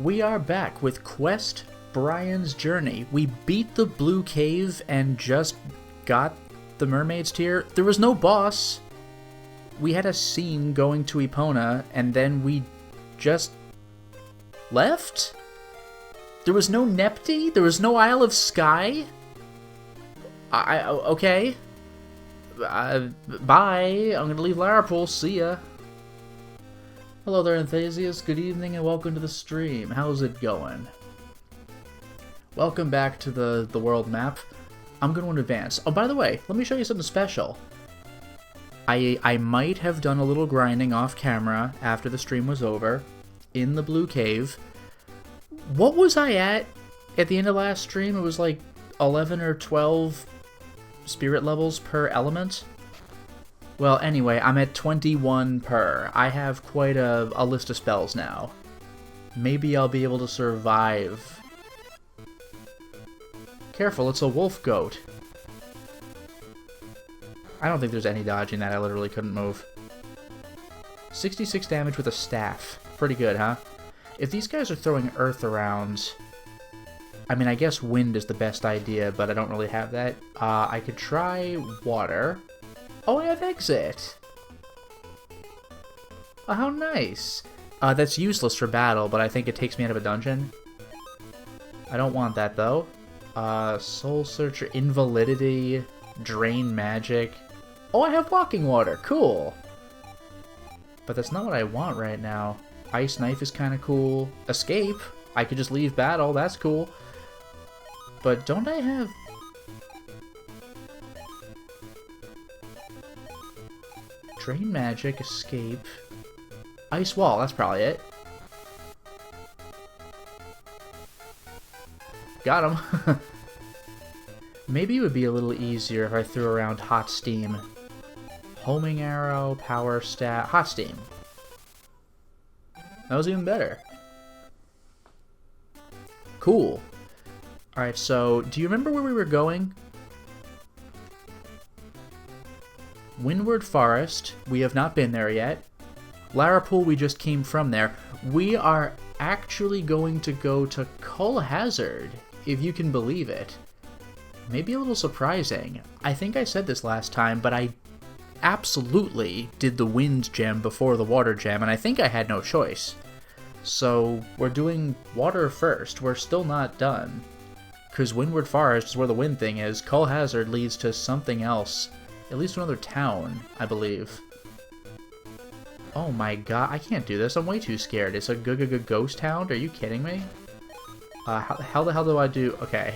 We are back with Quest Brian's Journey. We beat the Blue Cave and just got the Mermaid's Tear. There was no boss. We had a scene going to Epona, and then we just left? There was no Nepti? There was no Isle of Skye? Okay. Bye. I'm gonna leave Larapool. See ya. Hello there, enthusiasts. Good evening and welcome to the stream. How's it going? Welcome back to the world map. I'm going to advance. Oh, by the way, let me show you something special. I might have done a little grinding off camera after the stream was over in the Blue Cave. What was I at the end of last stream? It was like 11 or 12 spirit levels per element. Well, anyway, I'm at 21 per. I have quite a list of spells now. Maybe I'll be able to survive. Careful, it's a wolf goat. I don't think there's any dodging that. I literally couldn't move. 66 damage with a staff. Pretty good, huh? If these guys are throwing earth around... I mean, I guess wind is the best idea, but I don't really have that. I could try water. Oh, I have exit! Oh, how nice! That's useless for battle, but I think it takes me out of a dungeon. I don't want that, though. Soul Searcher, Invalidity, Drain Magic. Oh, I have Walking Water! Cool! But that's not what I want right now. Ice Knife is kind of cool. Escape! I could just leave battle, that's cool. But don't I have... Drain Magic, Escape, Ice Wall, that's probably it. Got him. Maybe it would be a little easier if I threw around Hot Steam. Homing Arrow, Power Stat, Hot Steam. That was even better. Cool. Alright, so, do you remember where we were going? Windward Forest, we have not been there yet. Larapool, we just came from there. We are actually going to go to Cull Hazard, if you can believe it. Maybe a little surprising. I think I said this last time, but I absolutely did the wind gem before the water gem, and I think I had no choice. So, we're doing water first. We're still not done. Because Windward Forest is where the wind thing is. Cull Hazard leads to something else. At least another town, I believe. Oh my god, I can't do this. I'm way too scared. It's a ghost town? Are you kidding me? How the hell do I do... Okay.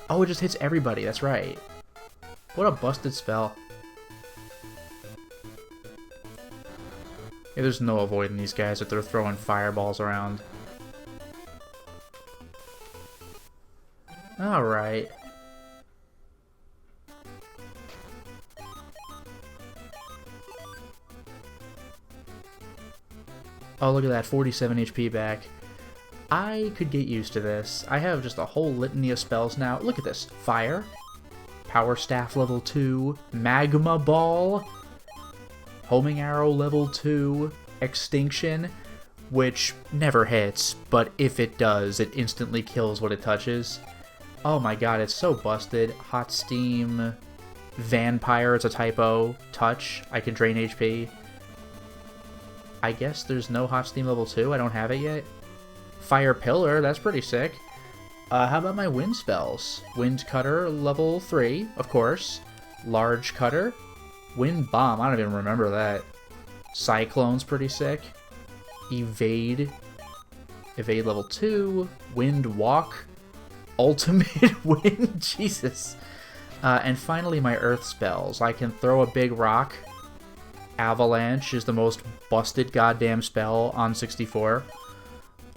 Oh, it just hits everybody. That's right. What a busted spell. Yeah, there's no avoiding these guys if they're throwing fireballs around. Alright. Oh, look at that, 47 HP back. I could get used to this. I have just a whole litany of spells now. Look at this. Fire. Power Staff level 2. Magma Ball. Homing Arrow level 2. Extinction, which never hits, but if it does, it instantly kills what it touches. Oh my god, it's so busted. Hot Steam. Vampire, it's a typo. Touch, I can drain HP. I guess there's no Hot Steam level 2, I don't have it yet. Fire Pillar, that's pretty sick. How about my wind spells? Wind Cutter, level 3, of course. Large Cutter. Wind Bomb, I don't even remember that. Cyclone's pretty sick. Evade. Evade level 2. Wind Walk. Ultimate Wind, Jesus. And finally my Earth spells. I can throw a big rock. Avalanche is the most busted goddamn spell on 64.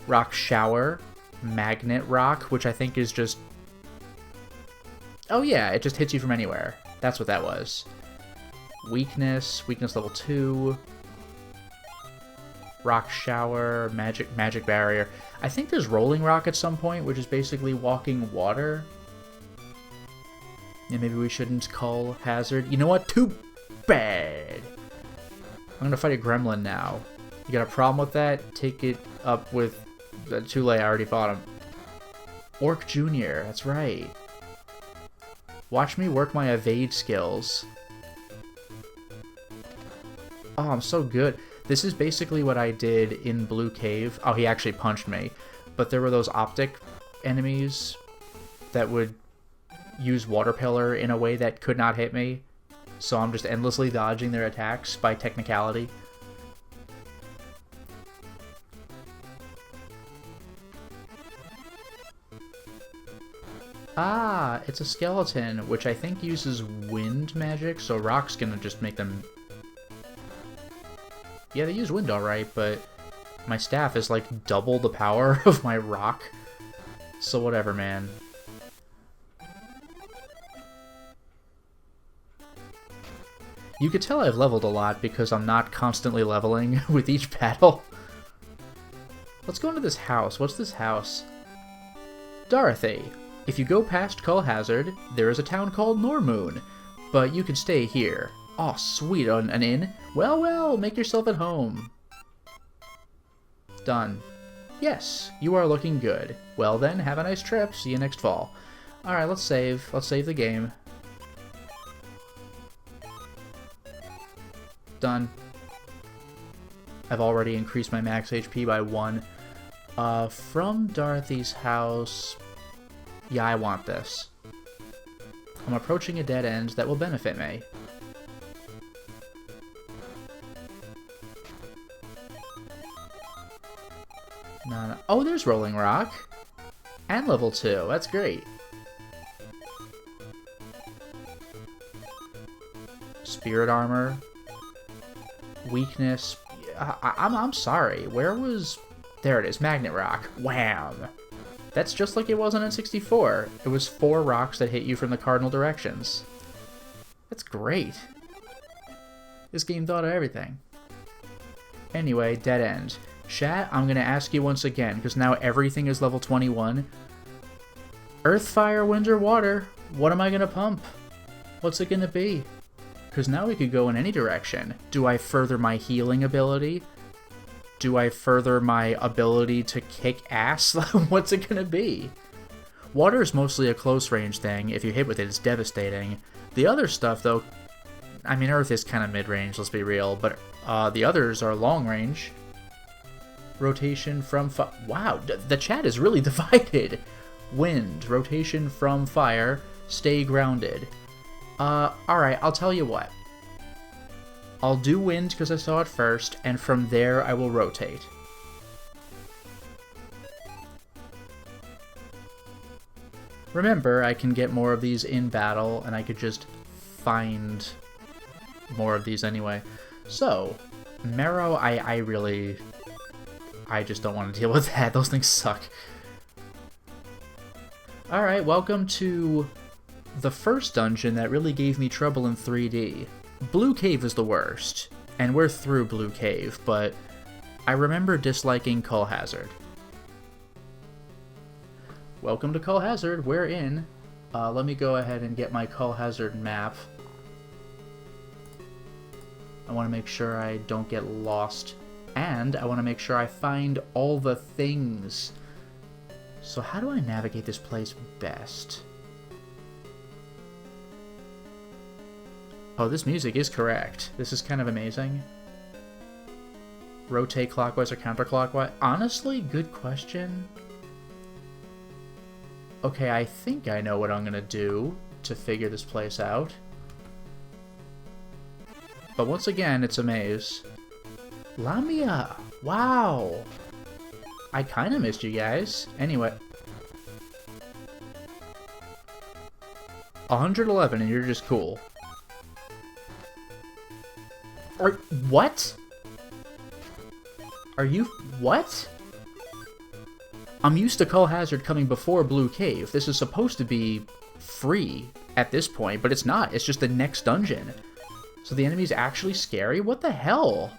Rock Shower. Magnet Rock, which I think is just... Oh yeah, it just hits you from anywhere. That's what that was. Weakness. Weakness level 2. Rock Shower. Magic Barrier. I think there's Rolling Rock at some point, which is basically walking water. And maybe we shouldn't Cull Hazard. You know what? Too bad. I'm gonna fight a gremlin now. You got a problem with that? Take it up with Too late, I already fought him. Orc Jr., that's right. Watch me work my evade skills. Oh, I'm so good. This is basically what I did in Blue Cave. Oh, he actually punched me. But there were those optic enemies that would use Water Pillar in a way that could not hit me. So I'm just endlessly dodging their attacks by technicality. Ah, it's a skeleton, which I think uses wind magic, so rock's gonna just make them... Yeah, they use wind alright, but my staff is like double the power of my rock. So whatever, man. You could tell I've leveled a lot because I'm not constantly leveling with each battle. Let's go into this house. What's this house? Dorothy. If you go past Cull Hazard, there is a town called Normoon, but you can stay here. Aw, sweet, an inn? Well, well, make yourself at home. Done. Yes, you are looking good. Well then, have a nice trip. See you next fall. Alright, let's save. Let's save the game. Done. I've already increased my max HP by 1. From Dorothy's house... Yeah, I want this. I'm approaching a dead end that will benefit me. No. Oh, there's Rolling Rock. And level 2. That's great. Spirit Armor. Weakness. I'm sorry. Where was... There it is. Magnet Rock. Wham! That's just like it was on N64. It was 4 rocks that hit you from the cardinal directions. That's great. This game thought of everything. Anyway, dead end. Chat, I'm going to ask you once again, because now everything is level 21. Earth, fire, wind, or water? What am I going to pump? What's it going to be? Because now we could go in any direction. Do I further my healing ability? Do I further my ability to kick ass? What's it gonna be? Water is mostly a close range thing. If you hit with it, it's devastating. The other stuff, though, I mean, Earth is kind of mid-range, let's be real, but the others are long range. Rotation from wow, the chat is really divided. Wind, rotation from fire, stay grounded. Alright, I'll tell you what. I'll do wind because I saw it first, and from there I will rotate. Remember, I can get more of these in battle, and I could just find more of these anyway. So, Marrow, I just don't want to deal with that. Those things suck. Alright, welcome to the first dungeon that really gave me trouble in 3D. Blue Cave is the worst, and we're through Blue Cave, but I remember disliking Cull Hazard. Welcome to Cull Hazard, we're in. Let me go ahead and get my Cull Hazard map. I want to make sure I don't get lost, and I want to make sure I find all the things. So how do I navigate this place best? Oh, this music is correct. This is kind of amazing. Rotate clockwise or counterclockwise? Honestly, good question. Okay, I think I know what I'm gonna do to figure this place out. But once again, it's a maze. Lamia! Wow! I kinda missed you guys. Anyway. 111 and you're just cool. What? Are you... What? I'm used to Cull Hazard coming before Blue Cave. This is supposed to be free at this point, but it's not. It's just the next dungeon. So the enemy's actually scary? What the hell?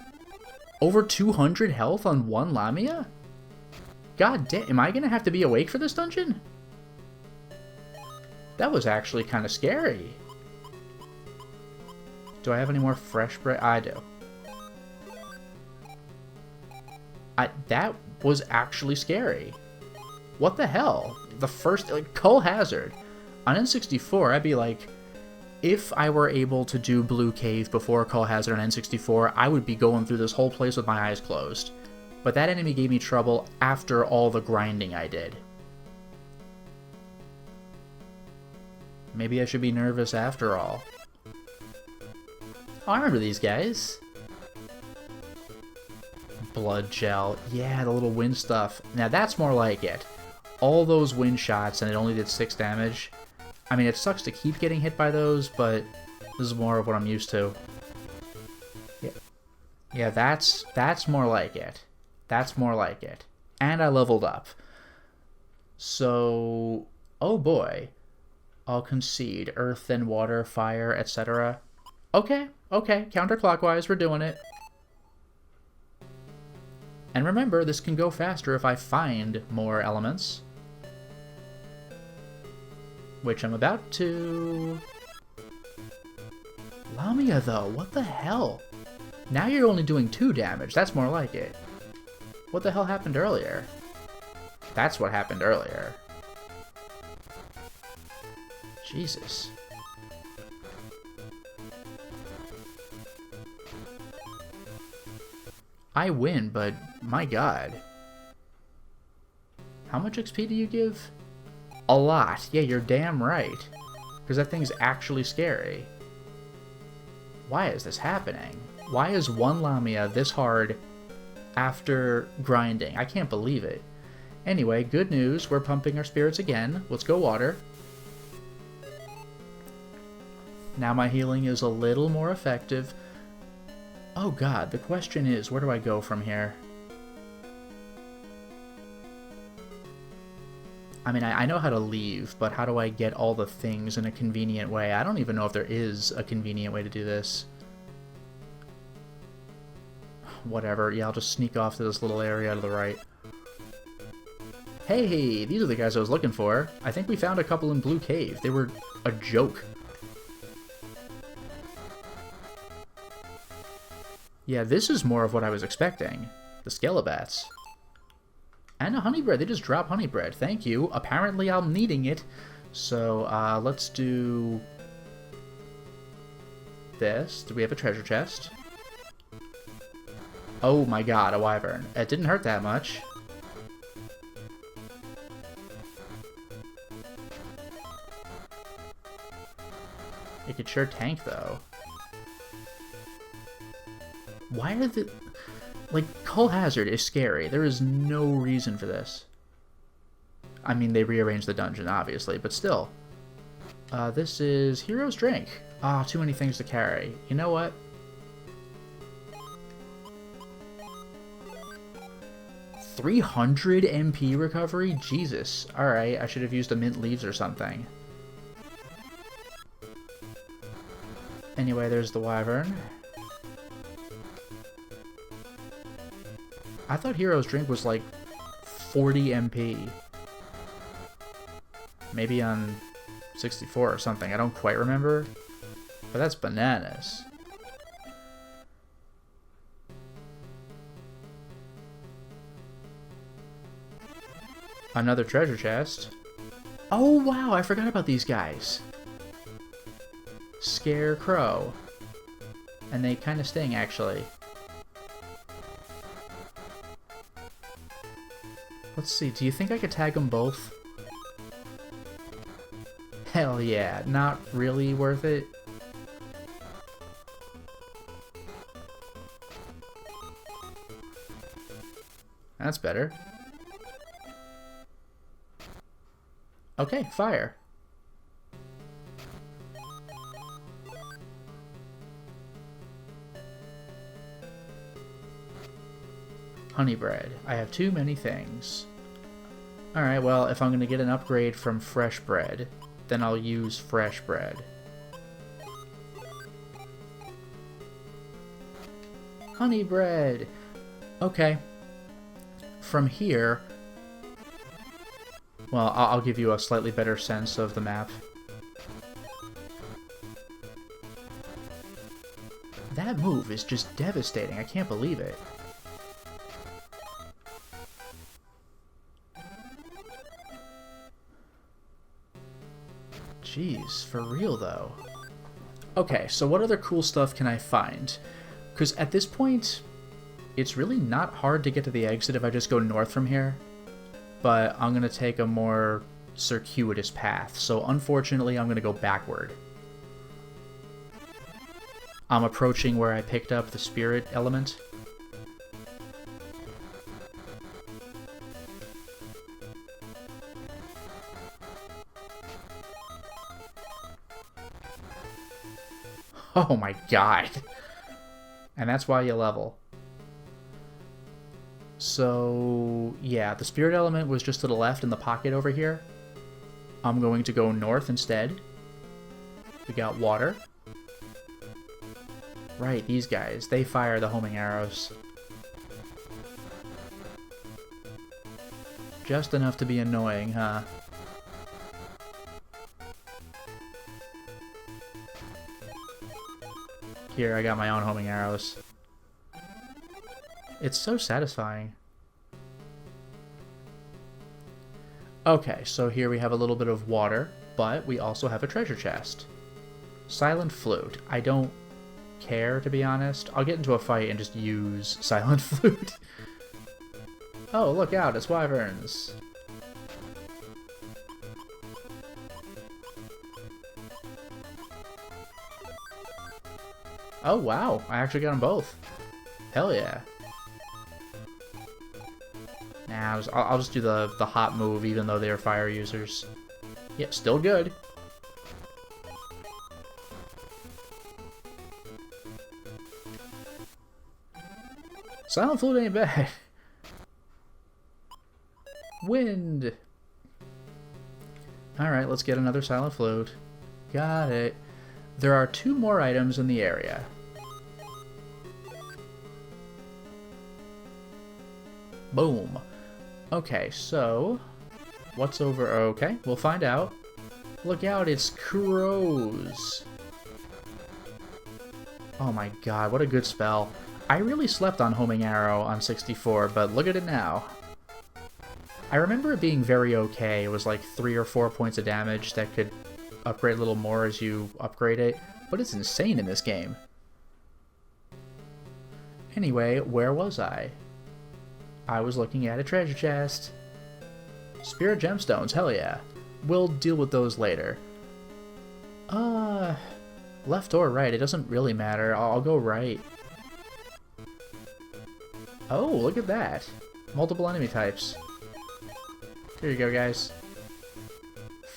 Over 200 health on one Lamia? God damn, am I gonna have to be awake for this dungeon? That was actually kind of scary. Do I have any more fresh bread? I do. was actually scary. What the hell? The first, like, Cull Hazard. On N64, I'd be like, if I were able to do Blue Cave before Cull Hazard on N64, I would be going through this whole place with my eyes closed. But that enemy gave me trouble after all the grinding I did. Maybe I should be nervous after all. Oh, I remember these guys. Blood Gel. Yeah, the little wind stuff. Now that's more like it. All those wind shots and it only did 6 damage. I mean, it sucks to keep getting hit by those, but this is more of what I'm used to. Yeah, that's more like it. That's more like it. And I leveled up. So, oh boy. I'll concede. Earth and water, fire, etc. Okay, okay. Counterclockwise, we're doing it. And remember, this can go faster if I find more elements. Which I'm about to... Lamia, though, what the hell? Now you're only doing 2 damage. That's more like it. What the hell happened earlier? That's what happened earlier. Jesus. I win, but my god. How much XP do you give? A lot. Yeah, you're damn right. Because that thing's actually scary. Why is this happening? Why is one Lamia this hard after grinding? I can't believe it. Anyway, good news. We're pumping our spirits again. Let's go water. Now my healing is a little more effective. Oh god, the question is, where do I go from here? I mean, I know how to leave, but how do I get all the things in a convenient way? I don't even know if there is a convenient way to do this. Whatever, yeah, I'll just sneak off to this little area to the right. Hey, these are the guys I was looking for. I think we found a couple in Blue Cave. They were a joke. Yeah, this is more of what I was expecting. The Skelebats. And a honey bread. They just drop honey bread. Thank you. Apparently I'm needing it. So, let's do this. Do we have a treasure chest? Oh my god, a wyvern. It didn't hurt that much. It could sure tank, though. Why are the... Like, Cull Hazard is scary. There is no reason for this. I mean, they rearranged the dungeon, obviously, but still. This is Hero's Drink. Ah, too many things to carry. You know what? $300 MP recovery? Jesus. Alright, I should have used the mint leaves or something. Anyway, there's the wyvern. I thought Hero's Drink was like 40 MP. Maybe on 64 or something. I don't quite remember. But that's bananas. Another treasure chest. Oh wow, I forgot about these guys. Scarecrow. And they kind of sting, actually. Let's see, do you think I could tag them both? Hell yeah, not really worth it. That's better. Okay, fire. Honey bread. I have too many things. Alright, well, if I'm going to get an upgrade from fresh bread, then I'll use fresh bread. Honey bread! Okay. From here... Well, I'll give you a slightly better sense of the map. That move is just devastating. I can't believe it. Jeez, for real though. Okay, so what other cool stuff can I find? Because at this point, it's really not hard to get to the exit if I just go north from here. But I'm going to take a more circuitous path, so unfortunately I'm going to go backward. I'm approaching where I picked up the spirit element. Oh my god. And that's why you level. So, yeah, the spirit element was just to the left in the pocket over here. I'm going to go north instead. We got water. Right, these guys. They fire the homing arrows. Just enough to be annoying, huh? Here, I got my own homing arrows. It's so satisfying. Okay, so here we have a little bit of water, but we also have a treasure chest. Silent flute. I don't care, to be honest. I'll get into a fight and just use silent flute. Oh, look out, it's wyverns. Oh, wow. I actually got them both. Hell yeah. Nah, I'll just do the hot move, even though they are fire users. Yeah, still good. Silent flute ain't bad. Wind. Alright, let's get another silent flute. Got it. There are 2 more items in the area. Boom. Okay, so what's over? Okay, we'll find out. Look out, it's crows. Oh my god, what a good spell. I really slept on Homing Arrow on 64, but look at it now. I remember it being very okay. It was like 3 or 4 points of damage that could upgrade a little more as you upgrade it, but it's insane in this game. Anyway, where was I? I was looking at a treasure chest. Spirit gemstones, hell yeah. We'll deal with those later. Left or right, it doesn't really matter. I'll go right. Oh, look at that. Multiple enemy types. Here you go, guys.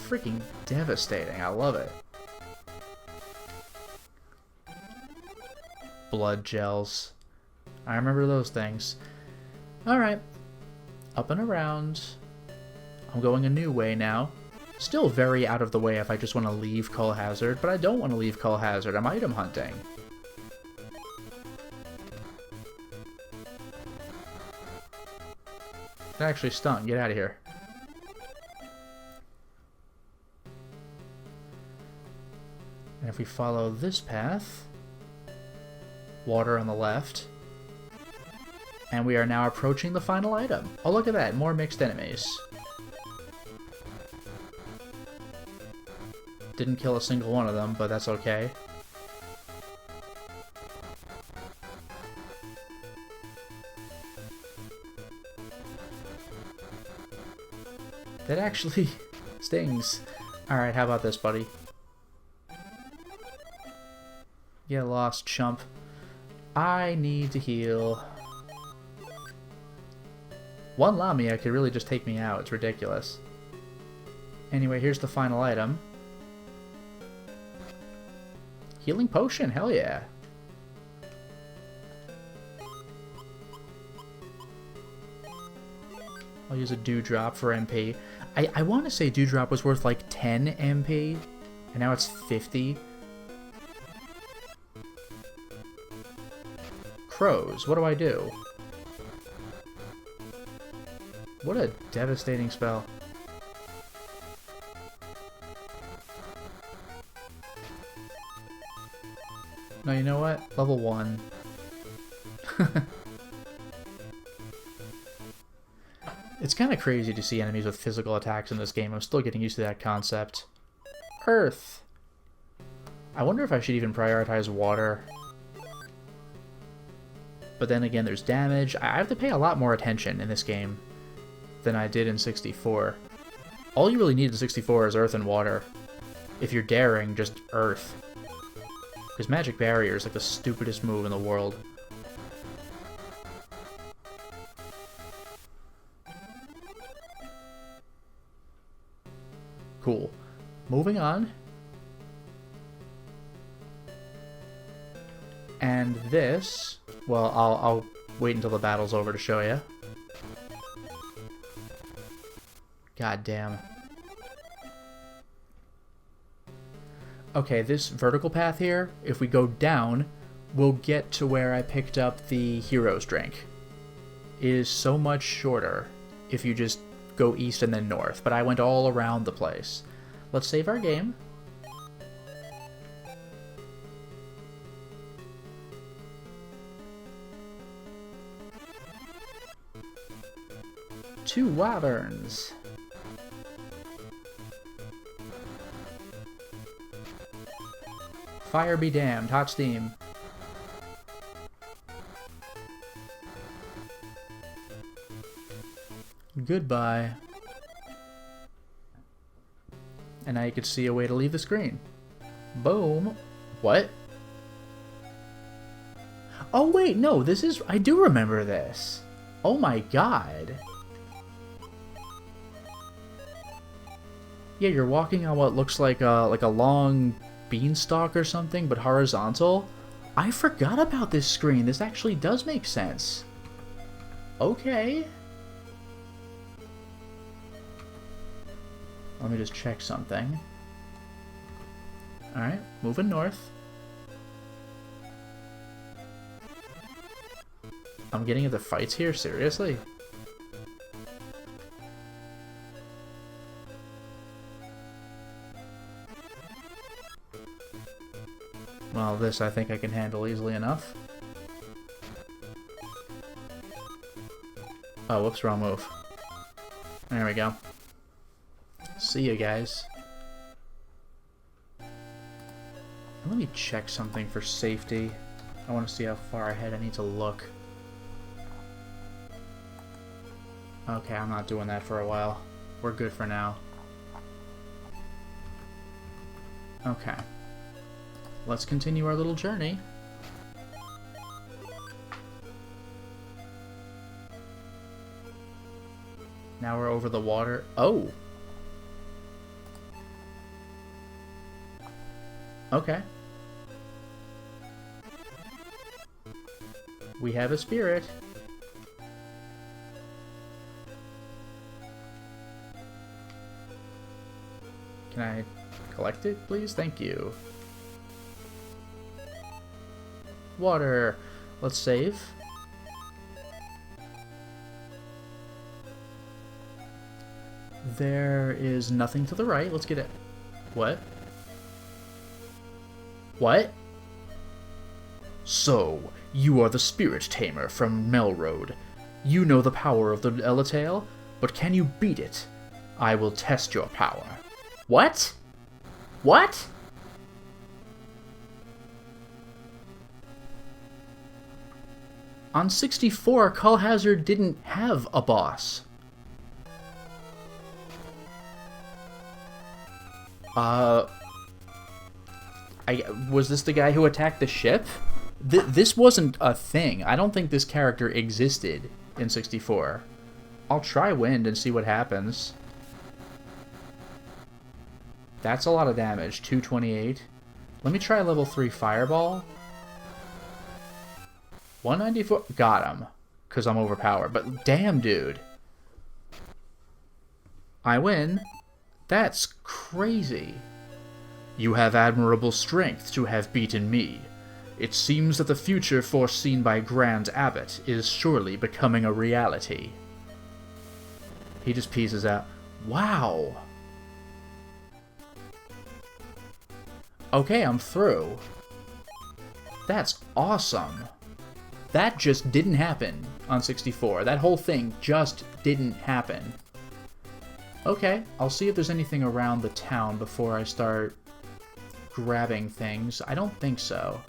Freaking devastating, I love it. Blood gels. I remember those things. Alright, up and around. I'm going a new way now. Still very out of the way if I just want to leave Cull Hazard, but I don't want to leave Cull Hazard. I'm item hunting. It actually stung. Get out of here. And if we follow this path, water on the left. And we are now approaching the final item. Oh, look at that. More mixed enemies. Didn't kill a single one of them, but that's okay. That actually stings. Alright, how about this, buddy? Get lost, chump. I need to heal. One Lamia could really just take me out. It's ridiculous. Anyway, here's the final item. Healing potion, hell yeah. I'll use a Dewdrop for MP. I want to say Dewdrop was worth like 10 MP, and now it's 50. Crows, what do I do? What a devastating spell. No, you know what? Level 1. It's kind of crazy to see enemies with physical attacks in this game. I'm still getting used to that concept. Earth. I wonder if I should even prioritize water. But then again, there's damage. I have to pay a lot more attention in this game than I did in 64. All you really need in 64 is Earth and water. If you're daring, just Earth. Because Magic Barrier is like the stupidest move in the world. Cool. Moving on. And this... Well, I'll wait until the battle's over to show you. God damn. Okay, this vertical path here, if we go down, we'll get to where I picked up the hero's drink. It is so much shorter if you just go east and then north, but I went all around the place. Let's save our game. Two wyverns. Fire be damned, hot steam. Goodbye. And now you can see a way to leave the screen. Boom. What? Oh wait, no, this is... I do remember this. Oh my god. Yeah, you're walking on what looks like a long beanstalk or something, but horizontal. I forgot about this screen. This actually does make sense. Okay. Let me just check something. Alright, moving north. I'm getting into fights here? Seriously? Well, this I think I can handle easily enough. Oh, whoops, wrong move. There we go. See you guys. Let me check something for safety. I want to see how far ahead I need to look. Okay, I'm not doing that for a while. We're good for now. Okay. Let's continue our little journey. Now we're over the water. Oh! Okay. We have a spirit. Can I collect it, please? Thank you. Water. Let's save. There is nothing to the right. Let's get it. What? What? So, you are the spirit tamer from Melroad. You know the power of the Elatail, but can you beat it? I will test your power. What? What? On 64, Cull Hazard didn't have a boss. Was this the guy who attacked the ship? This wasn't a thing. I don't think this character existed in 64. I'll try wind and see what happens. That's a lot of damage. 228. Let me try level 3 fireball. 194. Got him. Because I'm overpowered. But damn, dude. I win. That's crazy. You have admirable strength to have beaten me. It seems that the future foreseen by Grand Abbot is surely becoming a reality. He just pieces out. Wow. Okay, I'm through. That's awesome. That just didn't happen on 64. That whole thing just didn't happen. Okay, I'll see if there's anything around the town before I start grabbing things. I don't think so.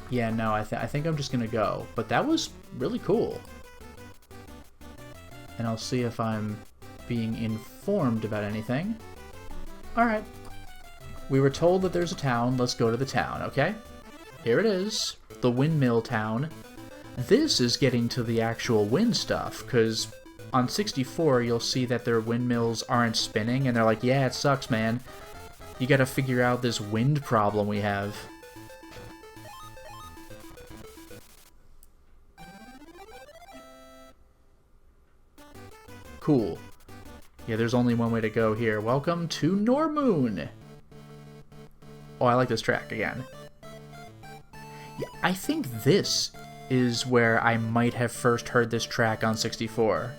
Yeah, no, I think I'm just gonna go. But that was really cool. And I'll see if I'm being informed about anything. Alright. We were told that there's a town. Let's go to the town, okay? Here it is. The windmill town. This is getting to the actual wind stuff, because on 64 you'll see that their windmills aren't spinning, and they're like, yeah, it sucks, man. You gotta figure out this wind problem we have. Cool. Yeah, there's only one way to go here. Welcome to Normoon! Oh, I like this track again. Yeah, I think this is where I might have first heard this track on 64.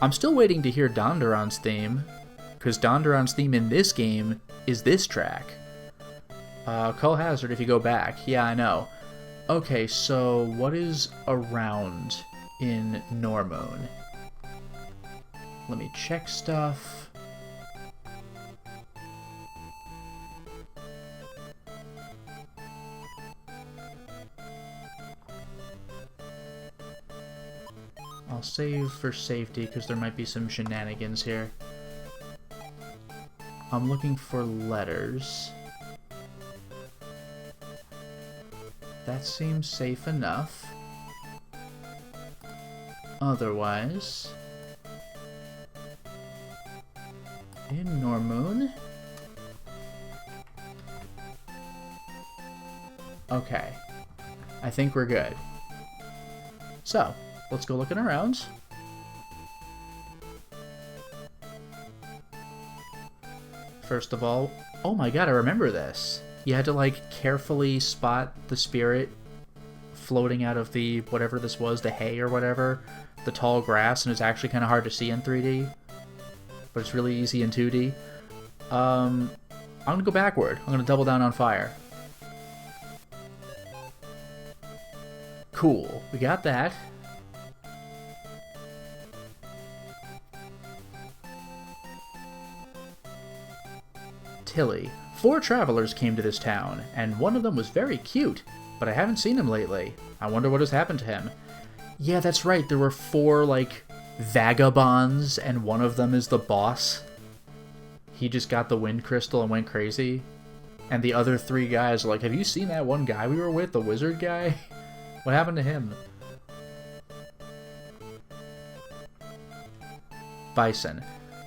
I'm still waiting to hear Dondoron's theme, because Dondoron's theme in this game is this track. Cull Hazard if you go back. Yeah, I know. Okay, so what is around in Normoon? Let me check stuff. I'll save for safety because there might be some shenanigans here. I'm looking for letters. That seems safe enough. Otherwise, in Normoon. Okay. I think we're good. So, let's go looking around. First of all, oh my god, I remember this. You had to, like, carefully spot the spirit floating out of the, whatever this was, the hay or whatever, the tall grass, and it's actually kind of hard to see in 3D. But it's really easy in 2D. I'm gonna go backward. I'm gonna double down on fire. Cool. We got that. Tilly. 4 travelers came to this town, and one of them was very cute, but I haven't seen him lately. I wonder what has happened to him. Yeah, that's right. There were 4, like, vagabonds, and one of them is the boss. He just got the wind crystal and went crazy. And the other 3 guys are like, have you seen that one guy we were with, the wizard guy? What happened to him? Bison.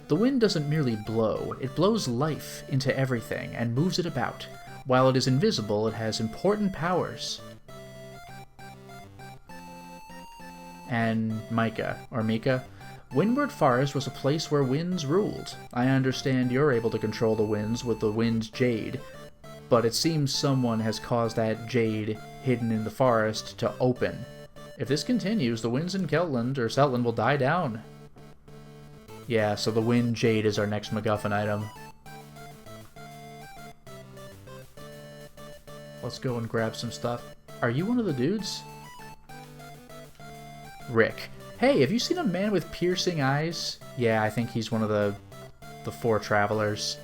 The wind doesn't merely blow, it blows life into everything and moves it about. While it is invisible, it has important powers. And Micah, or Mika. Windward Forest was a place where winds ruled. I understand you're able to control the winds with the wind jade, but it seems someone has caused that jade hidden in the forest to open. If this continues, the winds in Keltland or Seltland will die down. Yeah, so the wind jade is our next MacGuffin item. Let's go and grab some stuff. Are you one of the dudes? Rick. Hey, have you seen a man with piercing eyes? Yeah, I think he's one of the 4 travelers.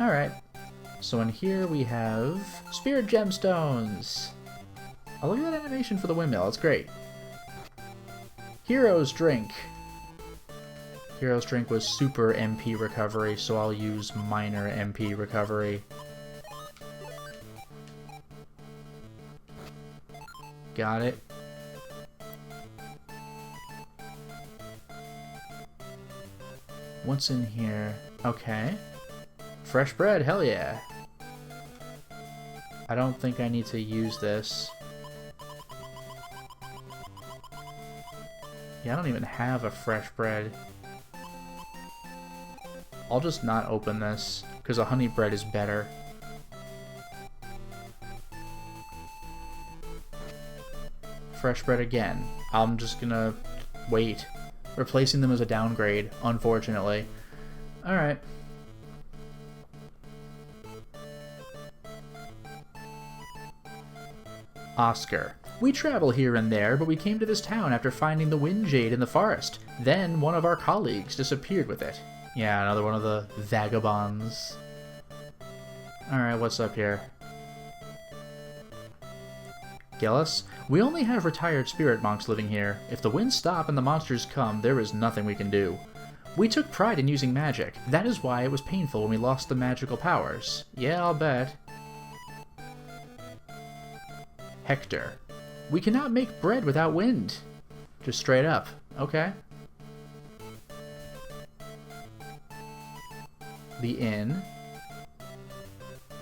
Alright. So in here we have Spirit Gemstones. Oh, look at that animation for the windmill. It's great. Hero's Drink. Hero's Drink was super MP recovery, so I'll use minor MP recovery. Got it. What's in here? Okay. Fresh bread, hell yeah. I don't think I need to use this. Yeah, I don't even have a fresh bread. I'll just not open this, because a honey bread is better. Fresh bread again. I'm just gonna wait. Replacing them as a downgrade, unfortunately. Alright. Oscar. We travel here and there, but we came to this town after finding the wind jade in the forest. Then one of our colleagues disappeared with it. Yeah, another one of the vagabonds. Alright, what's up here? Gillis? We only have retired spirit monks living here. If the winds stop and the monsters come, there is nothing we can do. We took pride in using magic. That is why it was painful when we lost the magical powers. Yeah, I'll bet. Hector. We cannot make bread without wind. Just straight up. Okay. The inn.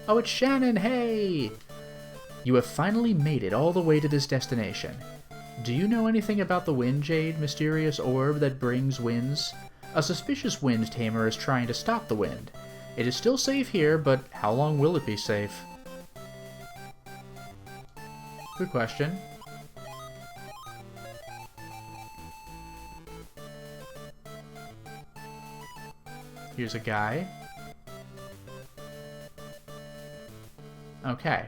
Oh, it's Shannon! Hey! You have finally made it all the way to this destination. Do you know anything about the Wind Jade, mysterious orb that brings winds? A suspicious wind tamer is trying to stop the wind. It is still safe here, but how long will it be safe? Good question. Here's a guy. Okay.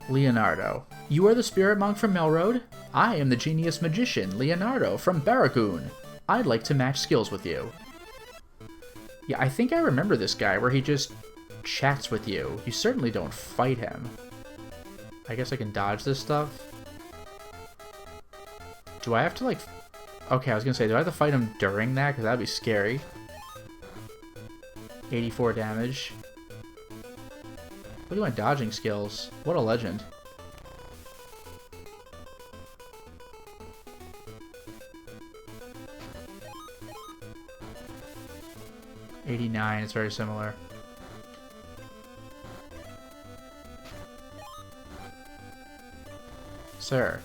Leonardo. You are the spirit monk from Melroad? I am the genius magician, Leonardo, from Barragoon. I'd like to match skills with you. Yeah, I think I remember this guy, where he just chats with you. You certainly don't fight him. I guess I can dodge this stuff. Do I have to, like... Okay, I was gonna say, do I have to fight him during that? Because that'd be scary. 84 damage. Look at my dodging skills. What a legend. $89, it's very similar. Sir.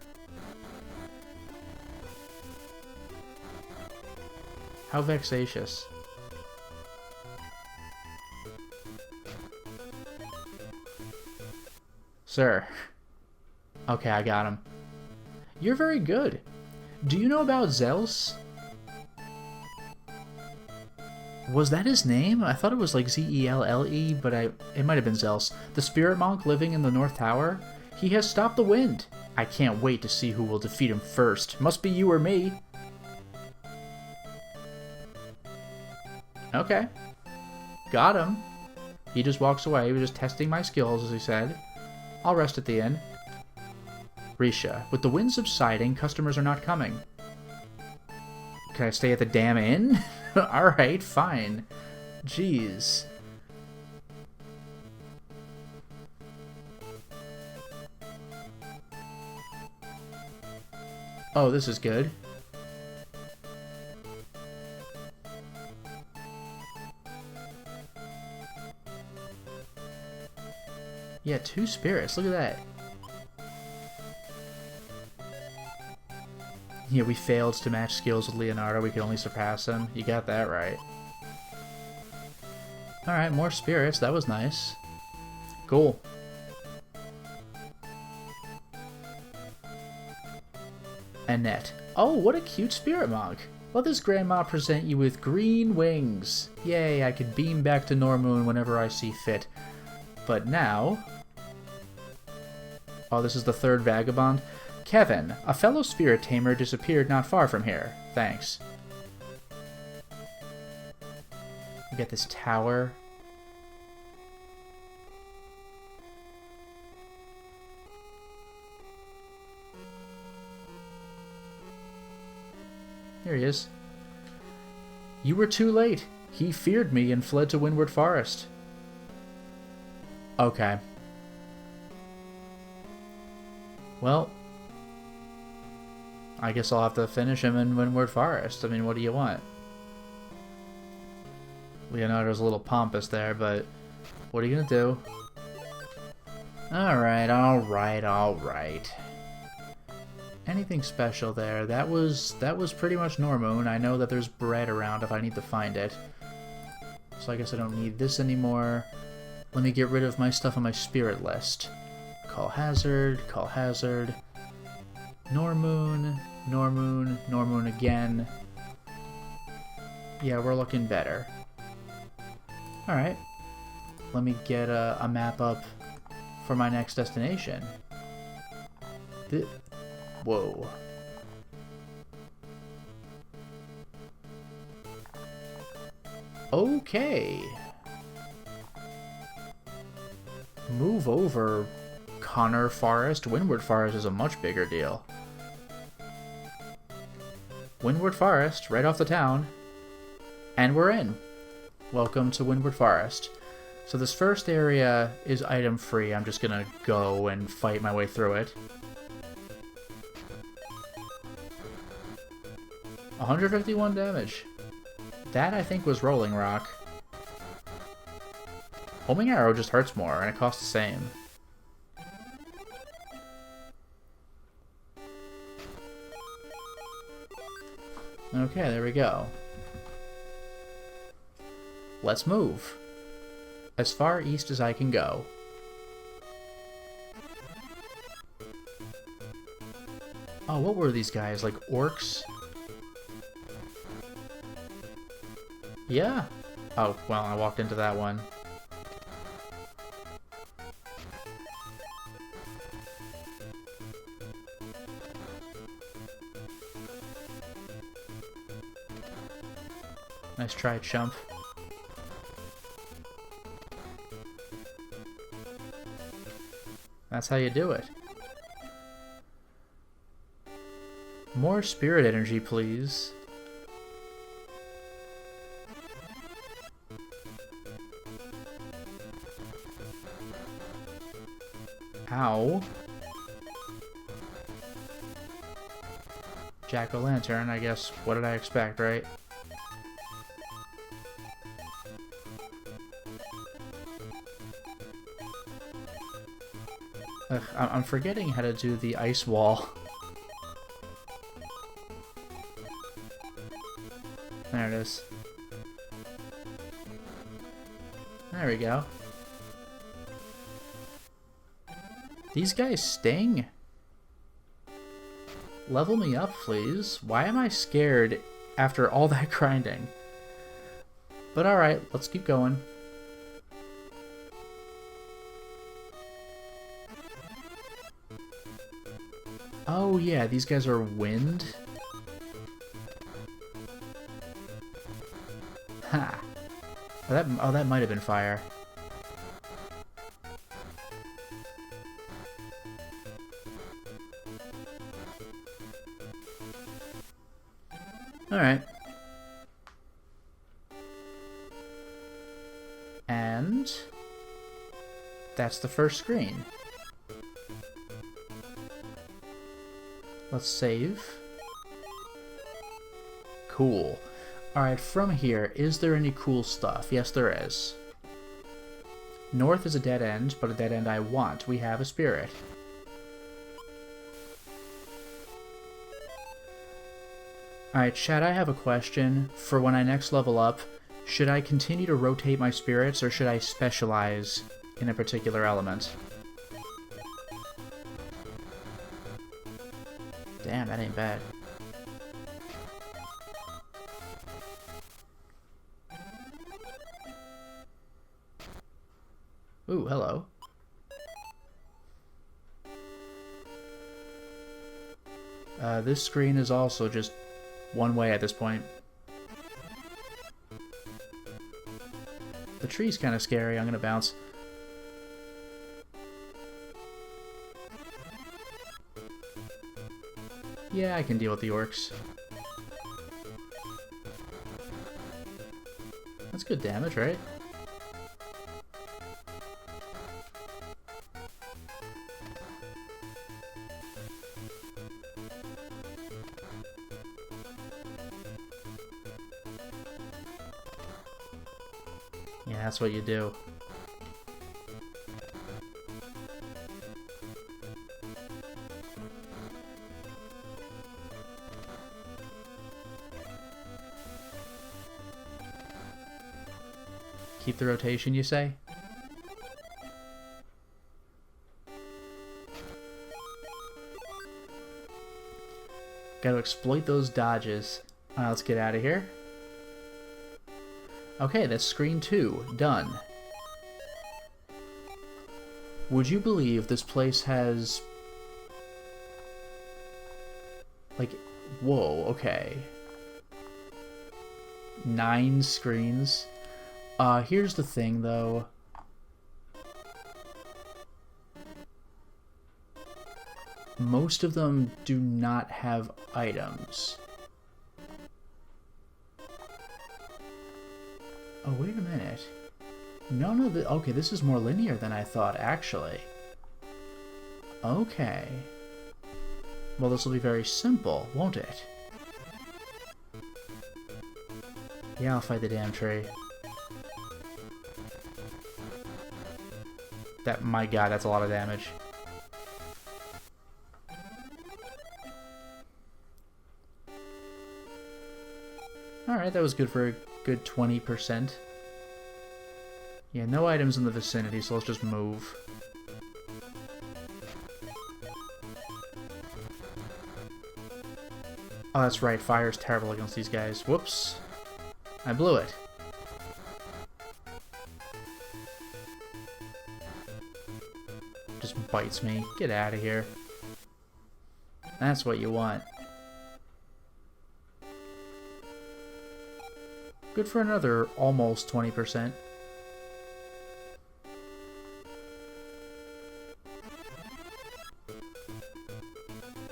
How vexatious. Sir. Okay, I got him. You're very good. Do you know about Zels? Was that his name? I thought it was like Z-E-L-L-E, but it might have been Zels. The spirit monk living in the North Tower? He has stopped the wind. I can't wait to see who will defeat him first. Must be you or me. Okay. Got him. He just walks away. He was just testing my skills, as he said. I'll rest at the inn. Risha. With the wind subsiding, customers are not coming. Can I stay at the damn inn? Alright, fine. Jeez. Oh, this is good. Yeah, 2 spirits. Look at that. Yeah, we failed to match skills with Leonardo. We could only surpass him. You got that right. Alright, more spirits. That was nice. Cool. Annette. Oh, what a cute spirit monk. Let this grandma present you with green wings. Yay, I can beam back to Normoon whenever I see fit. But now... Oh, this is the 3rd vagabond. Kevin, a fellow spirit tamer disappeared not far from here. Thanks. We got this tower. Here he is. You were too late. He feared me and fled to Windward Forest. Okay. Well, I guess I'll have to finish him in Windward Forest. I mean, what do you want? Leonardo's a little pompous there, but what are you gonna do? Alright, alright, alright. Anything special there? That was pretty much Normoon. I know that there's bread around if I need to find it. So I guess I don't need this anymore. Let me get rid of my stuff on my spirit list. Call Hazard, Call Hazard. Normoon, Normoon, Normoon again. Yeah, we're looking better. Alright. Let me get a map up for my next destination. Whoa. Okay. Move over, Connor Forest. Windward Forest is a much bigger deal. Windward Forest, right off the town. And we're in. Welcome to Windward Forest. So this first area is item free. I'm just gonna go and fight my way through it. 151 damage. That, I think, was Rolling Rock. Homing Arrow just hurts more, and it costs the same. Okay, there we go. Let's move. As far east as I can go. Oh, what were these guys? Like orcs? Yeah. Oh, well, I walked into that one. Nice try, chump. That's how you do it. More spirit energy, please. Ow. Jack-o'-lantern, I guess. What did I expect, right? Ugh, I'm forgetting how to do the ice wall. There it is. There we go. These guys sting. Level me up, please. Why am I scared after all that grinding? But alright, let's keep going. Oh yeah, these guys are wind? Ha! Oh, that might have been fire. Alright. And that's the first screen. Let's save. Cool. Alright, from here, is there any cool stuff? Yes, there is. North is a dead end, but a dead end I want. We have a spirit. Alright, chat, I have a question. For when I next level up, should I continue to rotate my spirits, or should I specialize in a particular element? Damn, that ain't bad. Ooh, hello. This screen is also just one way at this point. The tree's kind of scary. I'm gonna bounce. Yeah, I can deal with the orcs. That's good damage, right? Yeah, that's what you do. Keep the rotation, you say? Gotta exploit those dodges. Let's get out of here. Okay, that's screen 2. Done. Would you believe this place has... like, whoa, okay. 9 screens. Here's the thing, though. Most of them do not have items. Oh, wait a minute. None of the... okay, this is more linear than I thought, actually. Okay. Well, this will be very simple, won't it? Yeah, I'll fight the damn tree. That, my god, that's a lot of damage. Alright, that was good for a good 20%. Yeah, no items in the vicinity, so let's just move. Oh, that's right, fire's terrible against these guys. Whoops. I blew it. Just bites me. Get out of here. That's what you want. Good for another almost 20%.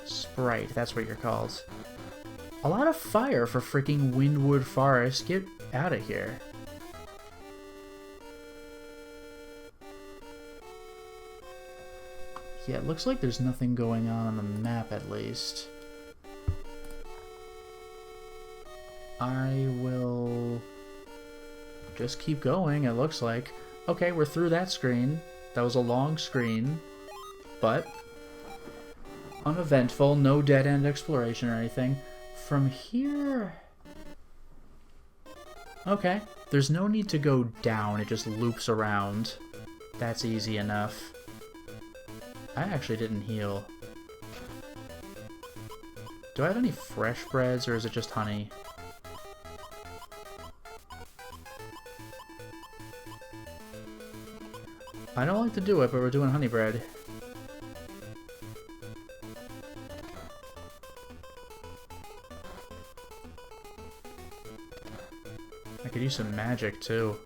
Sprite, that's what you're called. A lot of fire for freaking Windwood Forest. Get out of here. Yeah, it looks like there's nothing going on the map, at least. I will just keep going, it looks like. Okay, we're through that screen. That was a long screen, but uneventful, no dead-end exploration or anything. From here... okay, there's no need to go down, it just loops around. That's easy enough. I actually didn't heal. Do I have any fresh breads, or is it just honey? I don't like to do it, but we're doing honey bread. I could use some magic, too.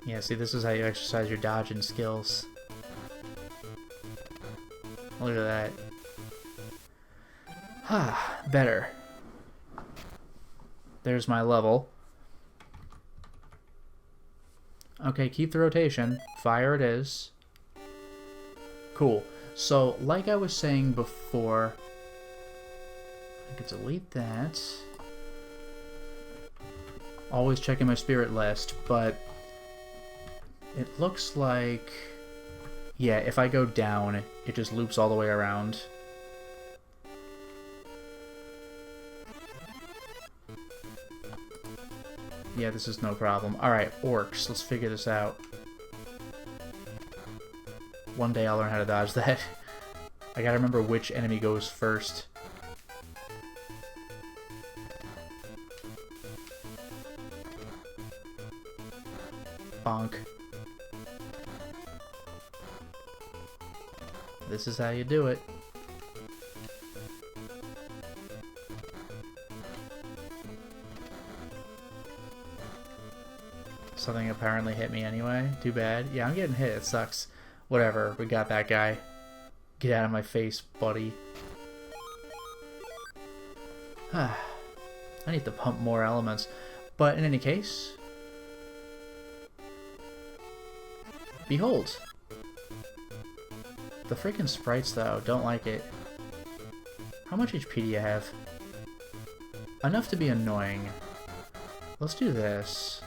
Yeah, see, this is how you exercise your dodging skills. Look at that. Ah, better. There's my level. Okay, keep the rotation. Fire it is. Cool. So, like I was saying before, I could delete that. Always checking my spirit list, but it looks like... yeah, if I go down, it just loops all the way around. Yeah, this is no problem. Alright, orcs, let's figure this out. One day I'll learn how to dodge that. I gotta remember which enemy goes first. Bonk. This is how you do it. Something apparently hit me anyway. Too bad. Yeah, I'm getting hit. It sucks. Whatever. We got that guy. Get out of my face, buddy. I need to pump more elements. But in any case... behold. The freaking sprites, though, don't like it. How much HP do you have? Enough to be annoying. Let's do this.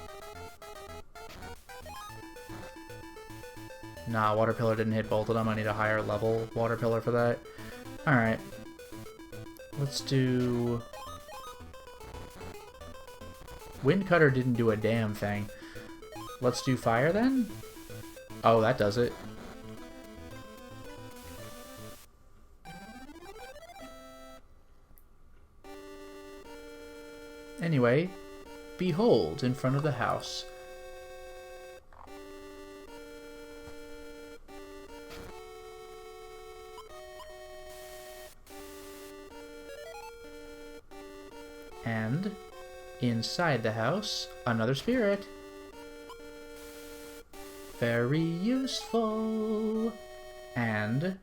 Nah, Water Pillar didn't hit both of them. I need a higher level Water Pillar for that. Alright. Let's do... Wind Cutter didn't do a damn thing. Let's do fire then? Oh, that does it. Anyway, behold, in front of the house. And inside the house, another spirit. Very useful. And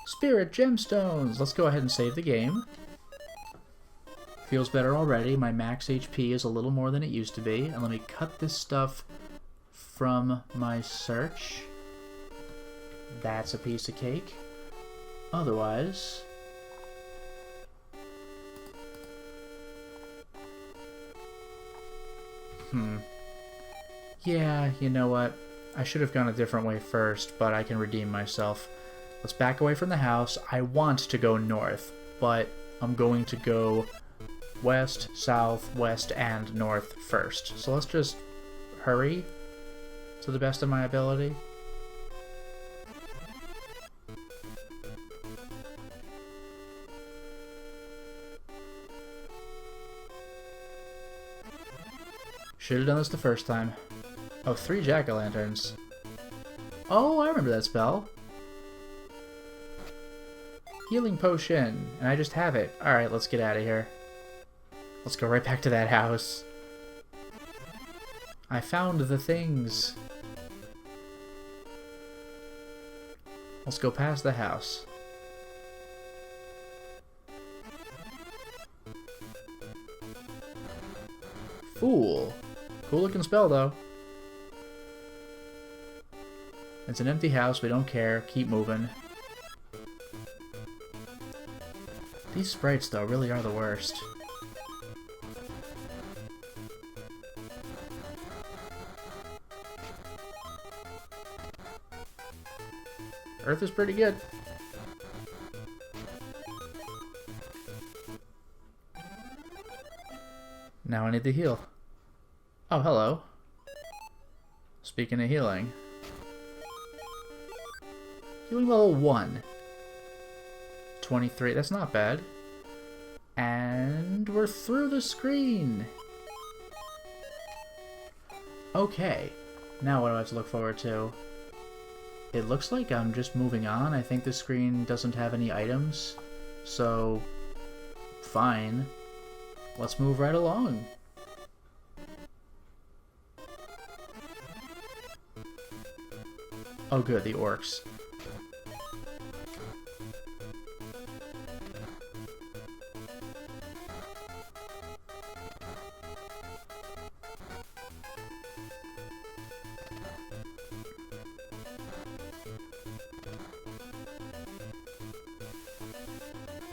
spirit gemstones. Let's go ahead and save the game. Feels better already. My max HP is a little more than it used to be. And let me cut this stuff from my search. That's a piece of cake. Otherwise... Yeah, you know what? I should have gone a different way first, but I can redeem myself. Let's back away from the house. I want to go north, but I'm going to go west, south, west, and north first. So let's just hurry to the best of my ability. Should have done this the first time. Oh, 3 jack-o'-lanterns. Oh, I remember that spell. Healing potion. And I just have it. Alright, let's get out of here. Let's go right back to that house. I found the things. Let's go past the house. Fool. Cool looking spell, though. It's an empty house, we don't care. Keep moving. These sprites, though, really are the worst. Earth is pretty good. Now I need to heal. Oh, hello. Speaking of healing. Healing level 1. 23, that's not bad. And we're through the screen. Okay. Now what do I have to look forward to? It looks like I'm just moving on. I think the screen doesn't have any items. So, fine. Let's move right along. Oh good, the orcs.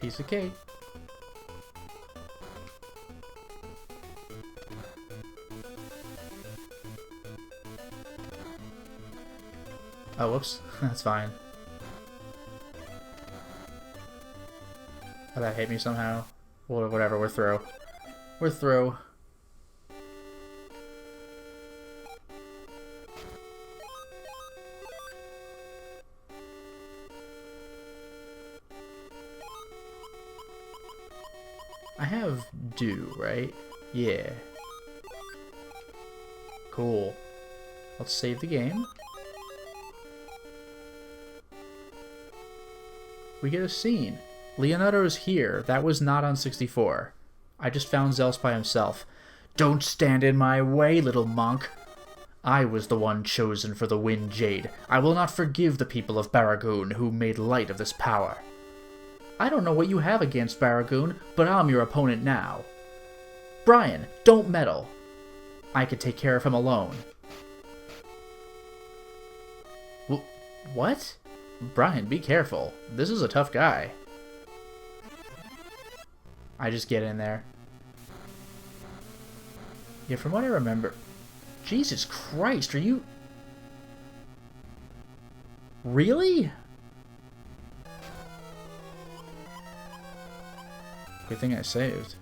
Piece of cake. Oh, whoops. That's fine. Oh, that hit me somehow. Well, whatever, we're through. We're through. I have dew, right? Yeah. Cool. Let's save the game. We get a scene. Leonardo's here. That was not on 64. I just found Zeus by himself. Don't stand in my way, little monk. I was the one chosen for the Wind Jade. I will not forgive the people of Baragoon who made light of this power. I don't know what you have against Baragoon, but I'm your opponent now. Brian, don't meddle. I could take care of him alone. What? Brian, be careful. This is a tough guy. I just get in there. Yeah, from what I remember... Jesus Christ, are you... Really? Good thing I saved.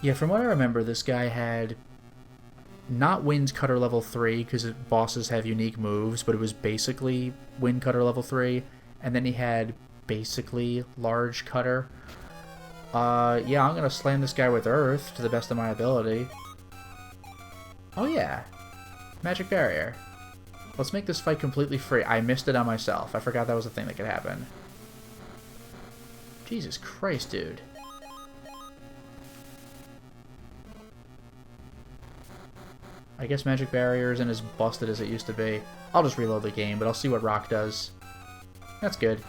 Yeah, from what I remember, this guy had not Wind Cutter level 3, because bosses have unique moves, but it was basically Wind Cutter level 3, and then he had basically Large Cutter. Yeah, I'm gonna slam this guy with Earth to the best of my ability. Oh yeah, Magic Barrier. Let's make this fight completely free. I missed it on myself. I forgot that was a thing that could happen. Jesus Christ, dude. I guess Magic Barrier isn't as busted as it used to be. I'll just reload the game, but I'll see what Rock does. That's good.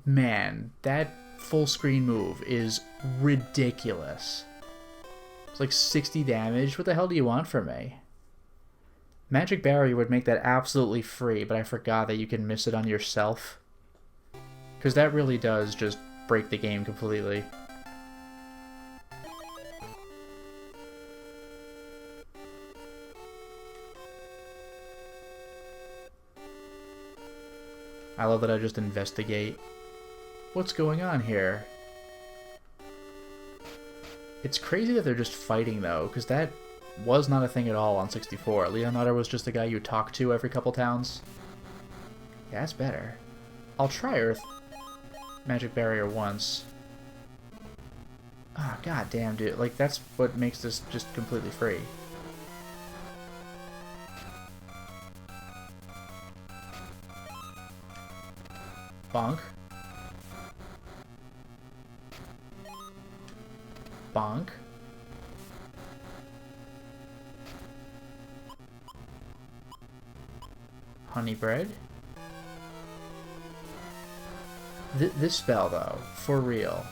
Man, that full screen move is ridiculous. It's like 60 damage. What the hell do you want from me? Magic Barrier would make that absolutely free, but I forgot that you can miss it on yourself. Because that really does just break the game completely. I love that I just investigate. What's going on here? It's crazy that they're just fighting, though, because that was not a thing at all on 64. Leonardo was just the guy you talk to every couple towns. Yeah, that's better. I'll try Earth Magic Barrier once. Ah, oh, god damn, dude. Like, that's what makes this just completely free. Bonk. Bonk. Honey bread. This spell, though, for real.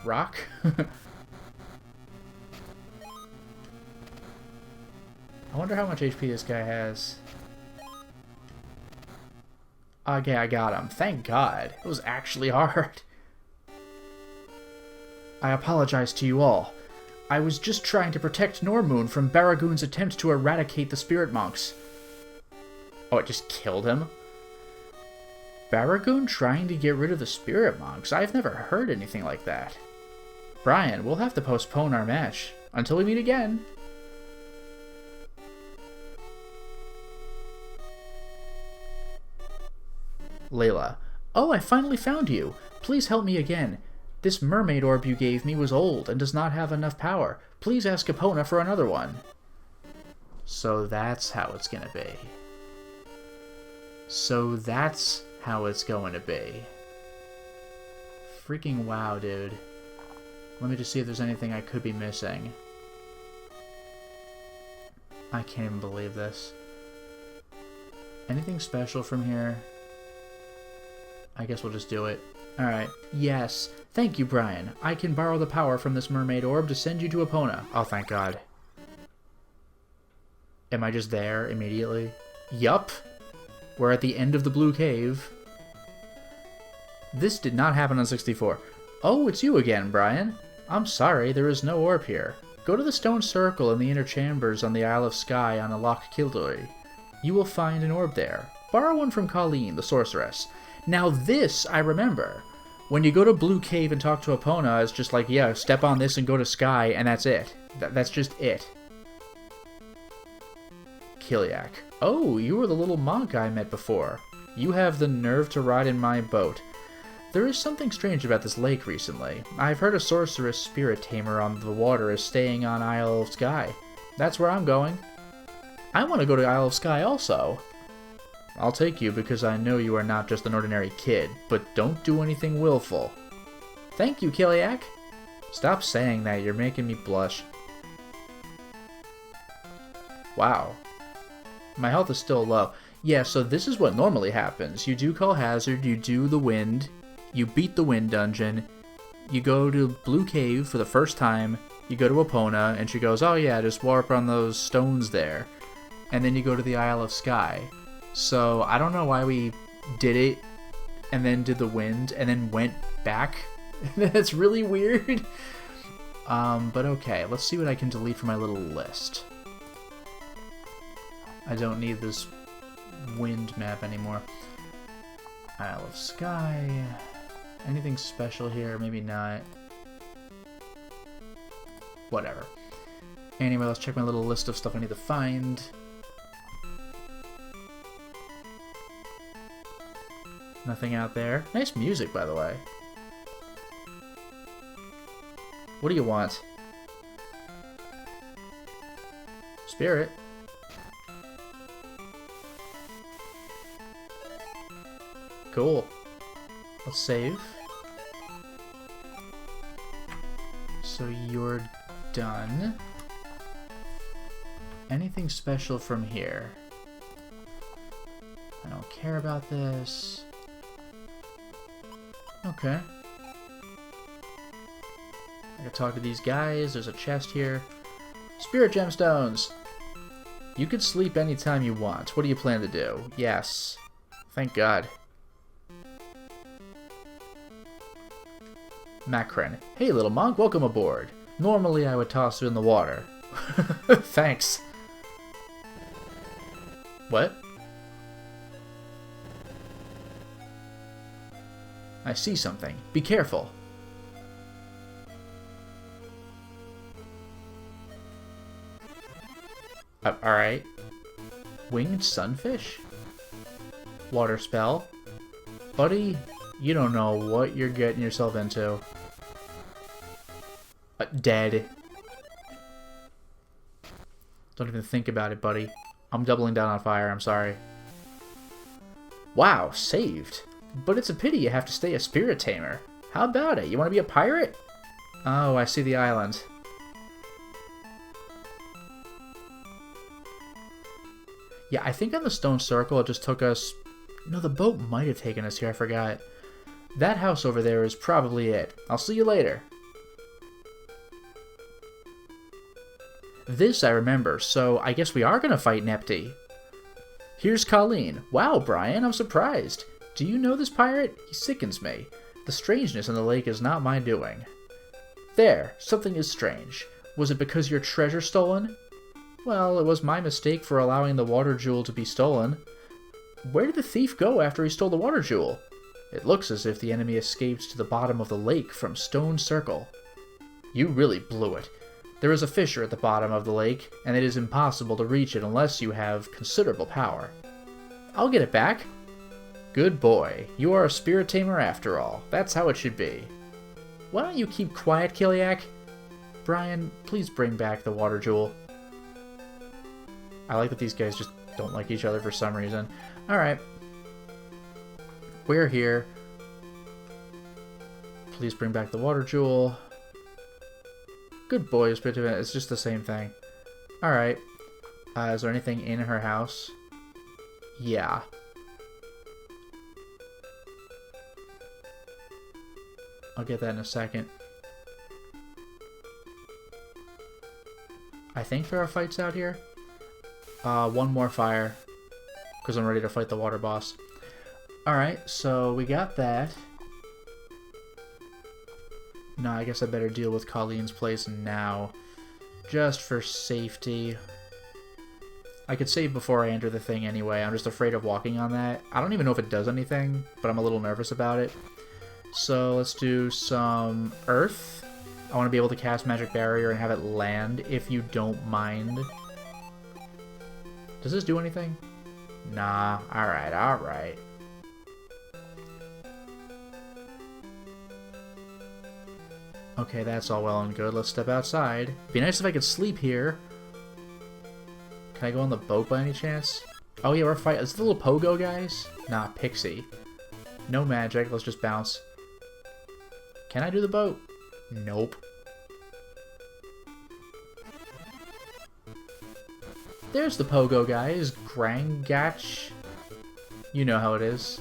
Rock? I wonder how much HP this guy has. Okay, I got him. Thank God. It was actually hard. I apologize to you all. I was just trying to protect Normoon from Baragoon's attempt to eradicate the spirit monks. Oh, it just killed him? Baragoon trying to get rid of the spirit monks? I've never heard anything like that. Brian, we'll have to postpone our match until we meet again. Layla. Oh, I finally found you. Please help me again. This mermaid orb you gave me was old and does not have enough power. Please ask Epona for another one. So that's how it's gonna be. So that's how it's going to be. Freaking wow, dude. Let me just see if there's anything I could be missing. I can't even believe this. Anything special from here? I guess we'll just do it. Alright. Yes. Thank you, Brian. I can borrow the power from this mermaid orb to send you to Epona. Oh, thank God. Am I just there immediately? Yup. We're at the end of the blue cave. This did not happen on 64. Oh, it's you again, Brian. I'm sorry, there is no orb here. Go to the stone circle in the inner chambers on the Isle of Skye on a Loch Kildare. You will find an orb there. Borrow one from Colleen, the sorceress. Now this, I remember. When you go to Blue Cave and talk to Epona, it's just like, yeah, step on this and go to Skye, and that's it. That's just it. Kiliak. Oh, you were the little monk I met before. You have the nerve to ride in my boat. There is something strange about this lake recently. I've heard a sorceress spirit tamer on the water is staying on Isle of Skye. That's where I'm going. I want to go to Isle of Skye also. I'll take you because I know you are not just an ordinary kid, but don't do anything willful. Thank you, Kiliak. Stop saying that, you're making me blush. Wow. My health is still low. Yeah, so this is what normally happens. You do Call Hazard, you do the Wind, you beat the Wind dungeon, you go to Blue Cave for the first time, you go to Epona, and she goes, oh yeah, just warp on those stones there. And then you go to the Isle of Skye. So, I don't know why we did it, and then did the Wind, and then went back. That's really weird. But okay, let's see what I can delete from my little list. I don't need this wind map anymore. Isle of Skye. Anything special here? Maybe not. Whatever. Anyway, let's check my little list of stuff I need to find. Nothing out there. Nice music, by the way. What do you want? Spirit. Cool. Let's save. So you're done. Anything special from here? I don't care about this. Okay. I can talk to these guys. There's a chest here. Spirit gemstones! You can sleep anytime you want. What do you plan to do? Yes. Thank God. Macron. Hey, little monk, welcome aboard. Normally I would toss you in the water. Thanks. What? I see something. Be careful. Alright. Winged sunfish? Water spell? Buddy, you don't know what you're getting yourself into. Dead. Don't even think about it, buddy. I'm doubling down on fire, I'm sorry. Wow, saved. But it's a pity you have to stay a spirit tamer. How about it? You want to be a pirate? Oh, I see the island. Yeah, I think on the stone circle it just took us... No, the boat might have taken us here, I forgot. That house over there is probably it. I'll see you later. This I remember, so I guess we are going to fight Nepti. Here's Colleen. Wow, Brian, I'm surprised. Do you know this pirate? He sickens me. The strangeness in the lake is not my doing. There, something is strange. Was it because your treasure stolen? Well, it was my mistake for allowing the water jewel to be stolen. Where did the thief go after he stole the water jewel? It looks as if the enemy escaped to the bottom of the lake from Stone Circle. You really blew it. There is a fissure at the bottom of the lake, and it is impossible to reach it unless you have considerable power. I'll get it back. Good boy. You are a spirit tamer after all. That's how it should be. Why don't you keep quiet, Kiliak? Brian, please bring back the water jewel. I like that these guys just don't like each other for some reason. Alright. We're here. Please bring back the water jewel. Good boy, it's just the same thing. Alright. Is there anything in her house? Yeah. I'll get that in a second. I think there are fights out here. One more fire. Because I'm ready to fight the water boss. Alright, so we got that. No, I guess I better deal with Colleen's place now. Just for safety. I could save before I enter the thing anyway. I'm just afraid of walking on that. I don't even know if it does anything, but I'm a little nervous about it. So let's do some earth. I want to be able to cast Magic Barrier and have it land, if you don't mind. Does this do anything? Nah. Alright, alright. Okay, that's all well and good. Let's step outside. Be nice if I could sleep here. Can I go on the boat by any chance? Oh yeah, we're fighting. Is it the little pogo guys? Nah, pixie. No magic. Let's just bounce. Can I do the boat? Nope. There's the pogo guys. Grangach. You know how it is.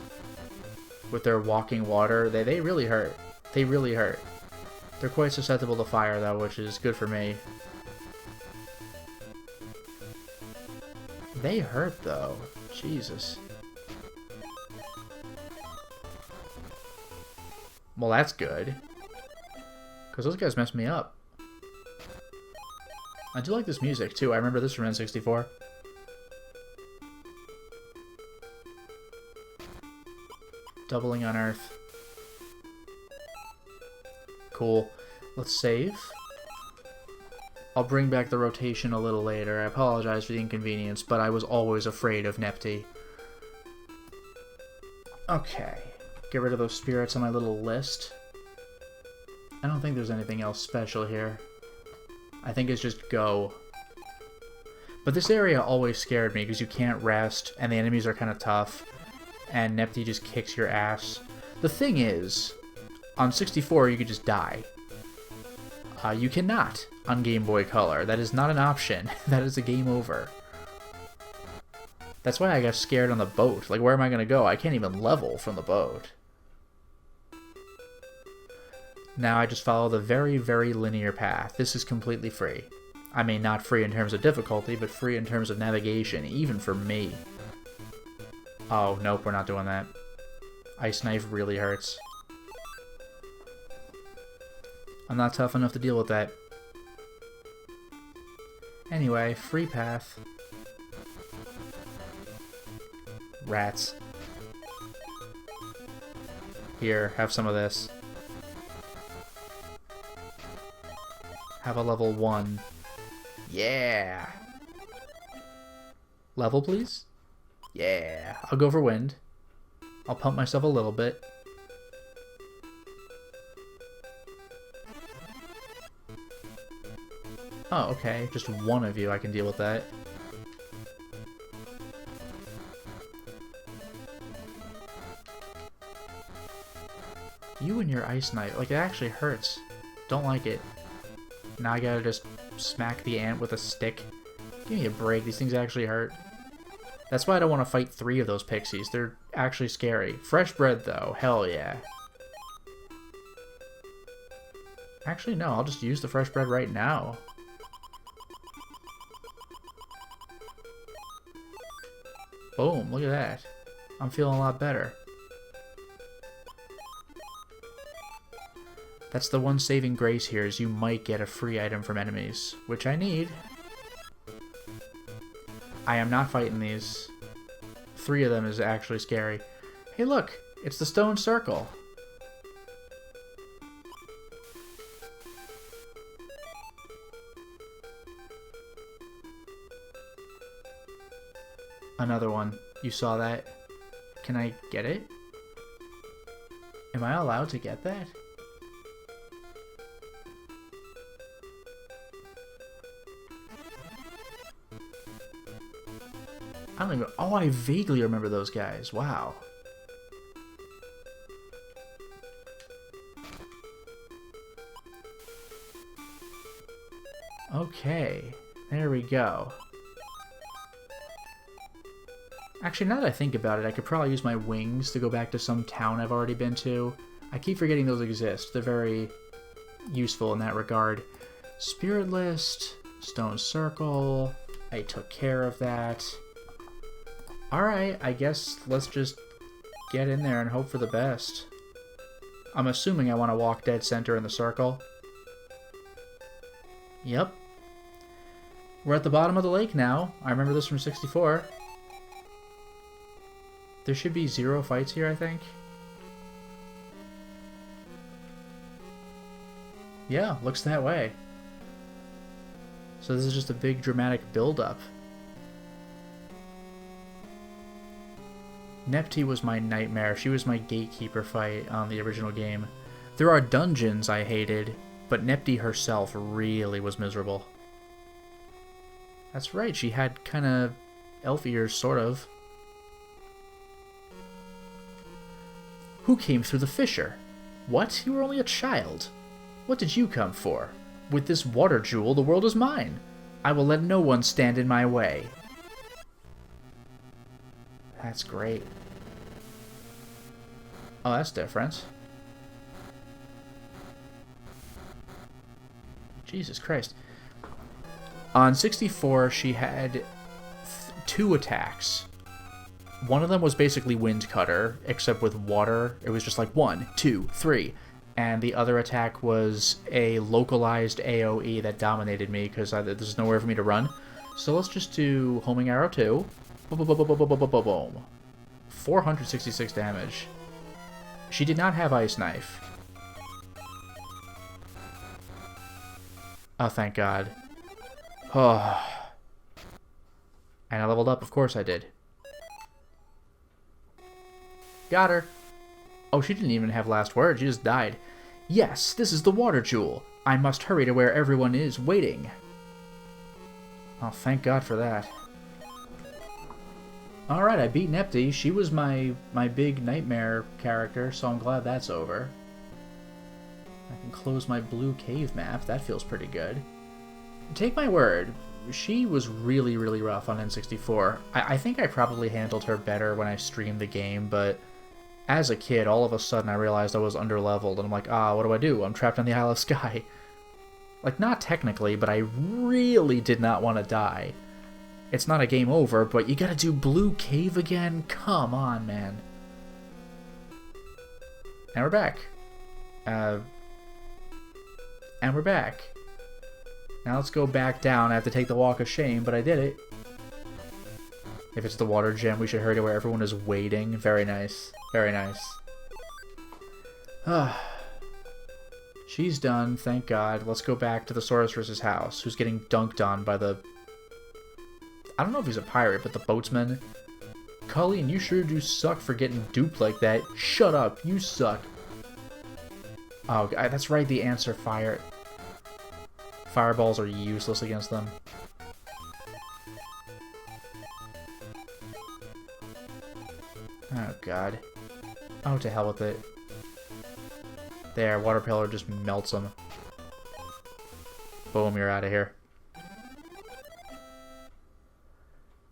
With their walking water. They really hurt. They really hurt. They're quite susceptible to fire, though, which is good for me. They hurt, though. Jesus. Well, that's good. Because those guys messed me up. I do like this music, too. I remember this from N64. Doubling on Earth. Cool. Let's save. I'll bring back the rotation a little later. I apologize for the inconvenience, but I was always afraid of Nepti. Okay. Get rid of those spirits on my little list. I don't think there's anything else special here. I think it's just go. But this area always scared me because you can't rest, and the enemies are kind of tough, and Nepti just kicks your ass. The thing is, on 64 you could just die. You cannot on Game Boy Color. That is not an option. That is a game over. That's why I got scared on the boat. Like, where am I going to go? I can't even level from the boat. Now I just follow the very, very linear path. This is completely free. I mean, not free in terms of difficulty, but free in terms of navigation, even for me. Oh, nope, we're not doing that. Ice Knife really hurts. I'm not tough enough to deal with that. Anyway, free path. Rats. Here, have some of this. Have a level 1. Yeah! Level, please? Yeah. I'll go for wind. I'll pump myself a little bit. Oh, okay. Just one of you, I can deal with that. You and your Ice Knife. Like, it actually hurts. Don't like it. Now I gotta just smack the ant with a stick. Give me a break. These things actually hurt. That's why I don't want to fight 3 of those pixies. They're actually scary. Fresh bread, though. Hell yeah. Actually, no. I'll just use the fresh bread right now. Boom. Look at that. I'm feeling a lot better. That's the one saving grace here, is you might get a free item from enemies, which I need. I am not fighting these. 3 of them is actually scary. Hey look, it's the stone circle. Another one. You saw that? Can I get it? Am I allowed to get that? I don't even... Oh, I vaguely remember those guys. Wow. Okay. There we go. Actually, now that I think about it, I could probably use my wings to go back to some town I've already been to. I keep forgetting those exist. They're very useful in that regard. Spirit List, Stone Circle. I took care of that. Alright, I guess let's just get in there and hope for the best. I'm assuming I want to walk dead center in the circle. Yep. We're at the bottom of the lake now. I remember this from 64. There should be 0 fights here, I think. Yeah, looks that way. So this is just a big dramatic build-up. Nepti was my nightmare. She was my gatekeeper fight on the original game. There are dungeons I hated, but Nepti herself really was miserable. That's right, she had kind of elf ears, sort of. Who came through the fissure? What? You were only a child. What did you come for? With this water jewel, the world is mine. I will let no one stand in my way. That's great. Oh, that's different. Jesus Christ. On 64, she had 2 attacks. One of them was basically Wind Cutter, except with water. It was just like 1, 2, 3. And the other attack was a localized AoE that dominated me because there's nowhere for me to run. So let's just do Homing Arrow 2. Boom, boom, boom, boom, boom, boom, boom, boom, boom. 466 damage. She did not have Ice Knife. Oh, thank God. Oh. And I leveled up, of course I did. Got her. Oh, she didn't even have last word, she just died. Yes, this is the Water Jewel. I must hurry to where everyone is waiting. Oh, thank God for that. Alright, I beat Nepti. She was my big nightmare character, so I'm glad that's over. I can close my blue cave map. That feels pretty good. Take my word, she was really, really rough on N64. I think I probably handled her better when I streamed the game, but as a kid, all of a sudden I realized I was underleveled, and I'm like, what do? I'm trapped on the Isle of Skye. Like, not technically, but I really did not want to die. It's not a game over, but you gotta do Blue Cave again? Come on, man. And we're back. And we're back. Now let's go back down. I have to take the Walk of Shame, but I did it. If it's the water gem, we should hurry to where everyone is waiting. Very nice. Very nice. She's done, thank God. Let's go back to the sorceress's house, who's getting dunked on by the... I don't know if he's a pirate, but the boatsman. Colleen, you sure do suck for getting duped like that. Shut up, you suck. Oh, that's right, the answer fire. Fireballs are useless against them. Oh, God. Oh, to hell with it. There, Water Pillar just melts them. Boom, you're out of here.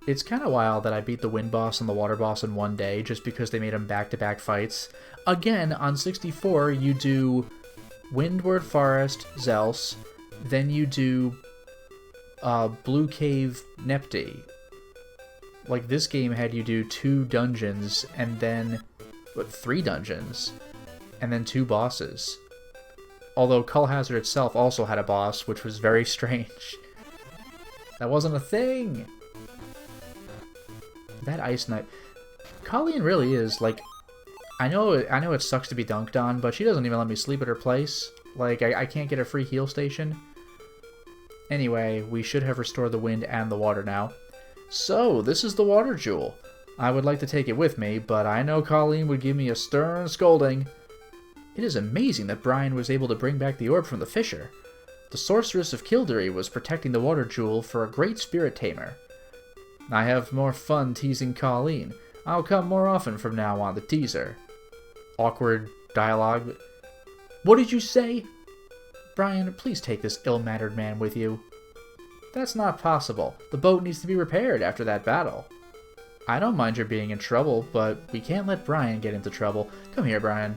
It's kind of wild that I beat the Wind Boss and the Water Boss in one day, just because they made them back-to-back fights. Again, on 64, you do Windward Forest, Zels, then you do Blue Cave, Nepti. Like, this game had you do 2 dungeons, and then... 3 dungeons, and then 2 bosses. Although Cull Hazard itself also had a boss, which was very strange. That wasn't a thing! That Ice Knight... Colleen really is, like... I know it sucks to be dunked on, but she doesn't even let me sleep at her place. Like, I can't get a free heal station. Anyway, we should have restored the wind and the water now. So, this is the Water Jewel. I would like to take it with me, but I know Colleen would give me a stern scolding. It is amazing that Brian was able to bring back the orb from the fissure. The sorceress of Kildare was protecting the Water Jewel for a great spirit tamer. I have more fun teasing Colleen. I'll come more often from now on to tease her. Awkward dialogue. What did you say? Brian, please take this ill-mannered man with you. That's not possible. The boat needs to be repaired after that battle. I don't mind your being in trouble, but we can't let Brian get into trouble. Come here, Brian.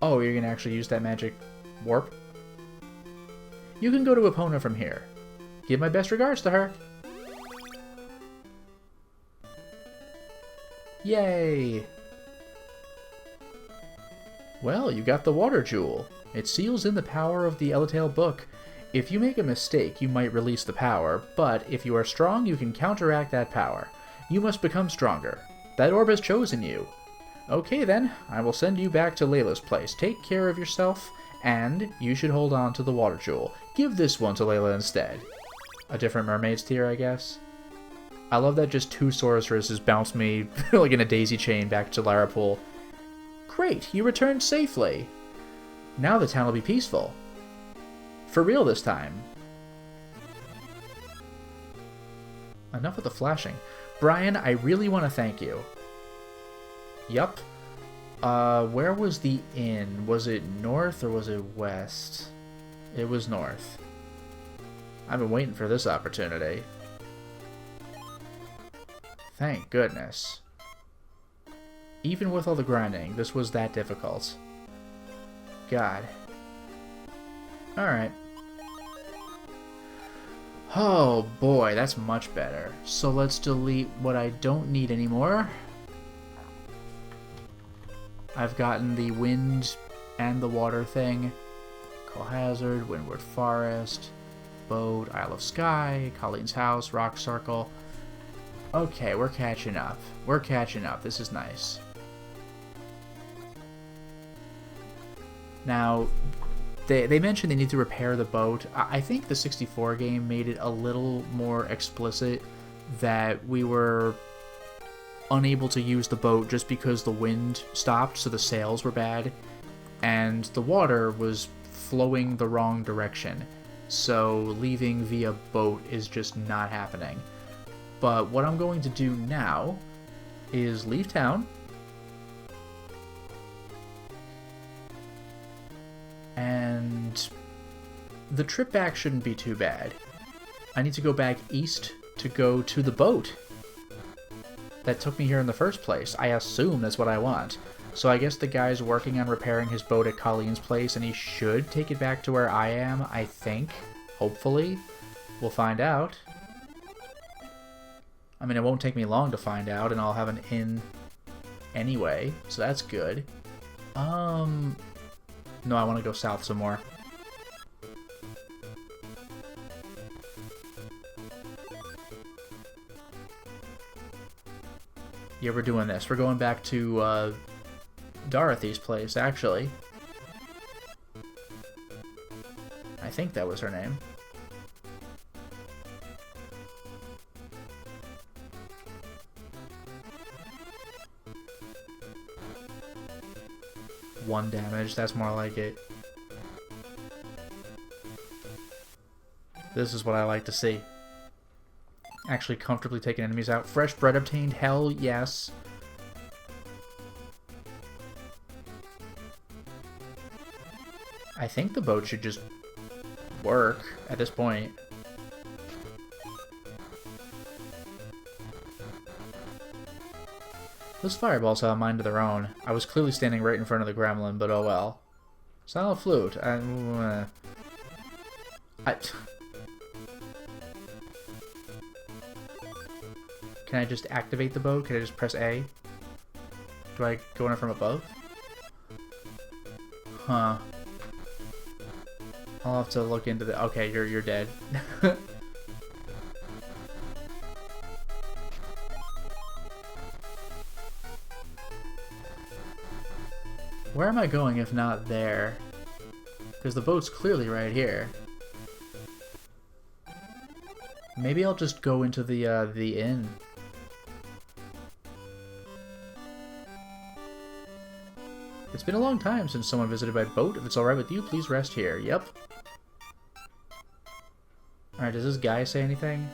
Oh, you're gonna actually use that magic warp? You can go to Epona from here. Give my best regards to her. Yay! Well, you got the Water Jewel. It seals in the power of the Eletail Book. If you make a mistake, you might release the power, but if you are strong, you can counteract that power. You must become stronger. That orb has chosen you. Okay then, I will send you back to Layla's place. Take care of yourself, and you should hold on to the Water Jewel. Give this one to Layla instead. A different mermaid's tier, I guess. I love that just 2 sorceresses bounced me, like in a daisy chain, back to Larapool. Great, you returned safely. Now the town will be peaceful. For real this time. Enough with the flashing. Brian, I really want to thank you. Yup. Where was the inn? Was it north or was it west? It was north. I've been waiting for this opportunity. Thank goodness. Even with all the grinding, this was that difficult. God. Alright. Oh boy, that's much better. So let's delete what I don't need anymore. I've gotten the wind and the water thing. Cull Hazard, Windward Forest, Boat, Isle of Skye, Colleen's house, Rock Circle. Okay, we're catching up. We're catching up. This is nice. Now, they mentioned they need to repair the boat. I think the 64 game made it a little more explicit that we were unable to use the boat just because the wind stopped, so the sails were bad, and the water was flowing the wrong direction. So leaving via boat is just not happening. But what I'm going to do now is leave town, and the trip back shouldn't be too bad. I need to go back east to go to the boat that took me here in the first place. I assume that's what I want. So I guess the guy's working on repairing his boat at Colleen's place, and he should take it back to where I am, I think. Hopefully. We'll find out. I mean, it won't take me long to find out, and I'll have an inn anyway, so that's good. No, I want to go south some more. Yeah, we're doing this. We're going back to, Dorothy's place, actually. I think that was her name. One damage, that's more like it. This is what I like to see. Actually comfortably taking enemies out. Fresh bread obtained, hell yes. I think the boat should just work at this point. Those fireballs have a mind of their own. I was clearly standing right in front of the gremlin, but oh well. Silent flute. Can I just activate the boat? Can I just press A? Do I go in it from above? Huh. I'll have to look into the... Okay, you're dead. Where am I going if not there? Because the boat's clearly right here. Maybe I'll just go into the inn. It's been a long time since someone visited my boat. If it's alright with you, please rest here. Yep. Alright, does this guy say anything?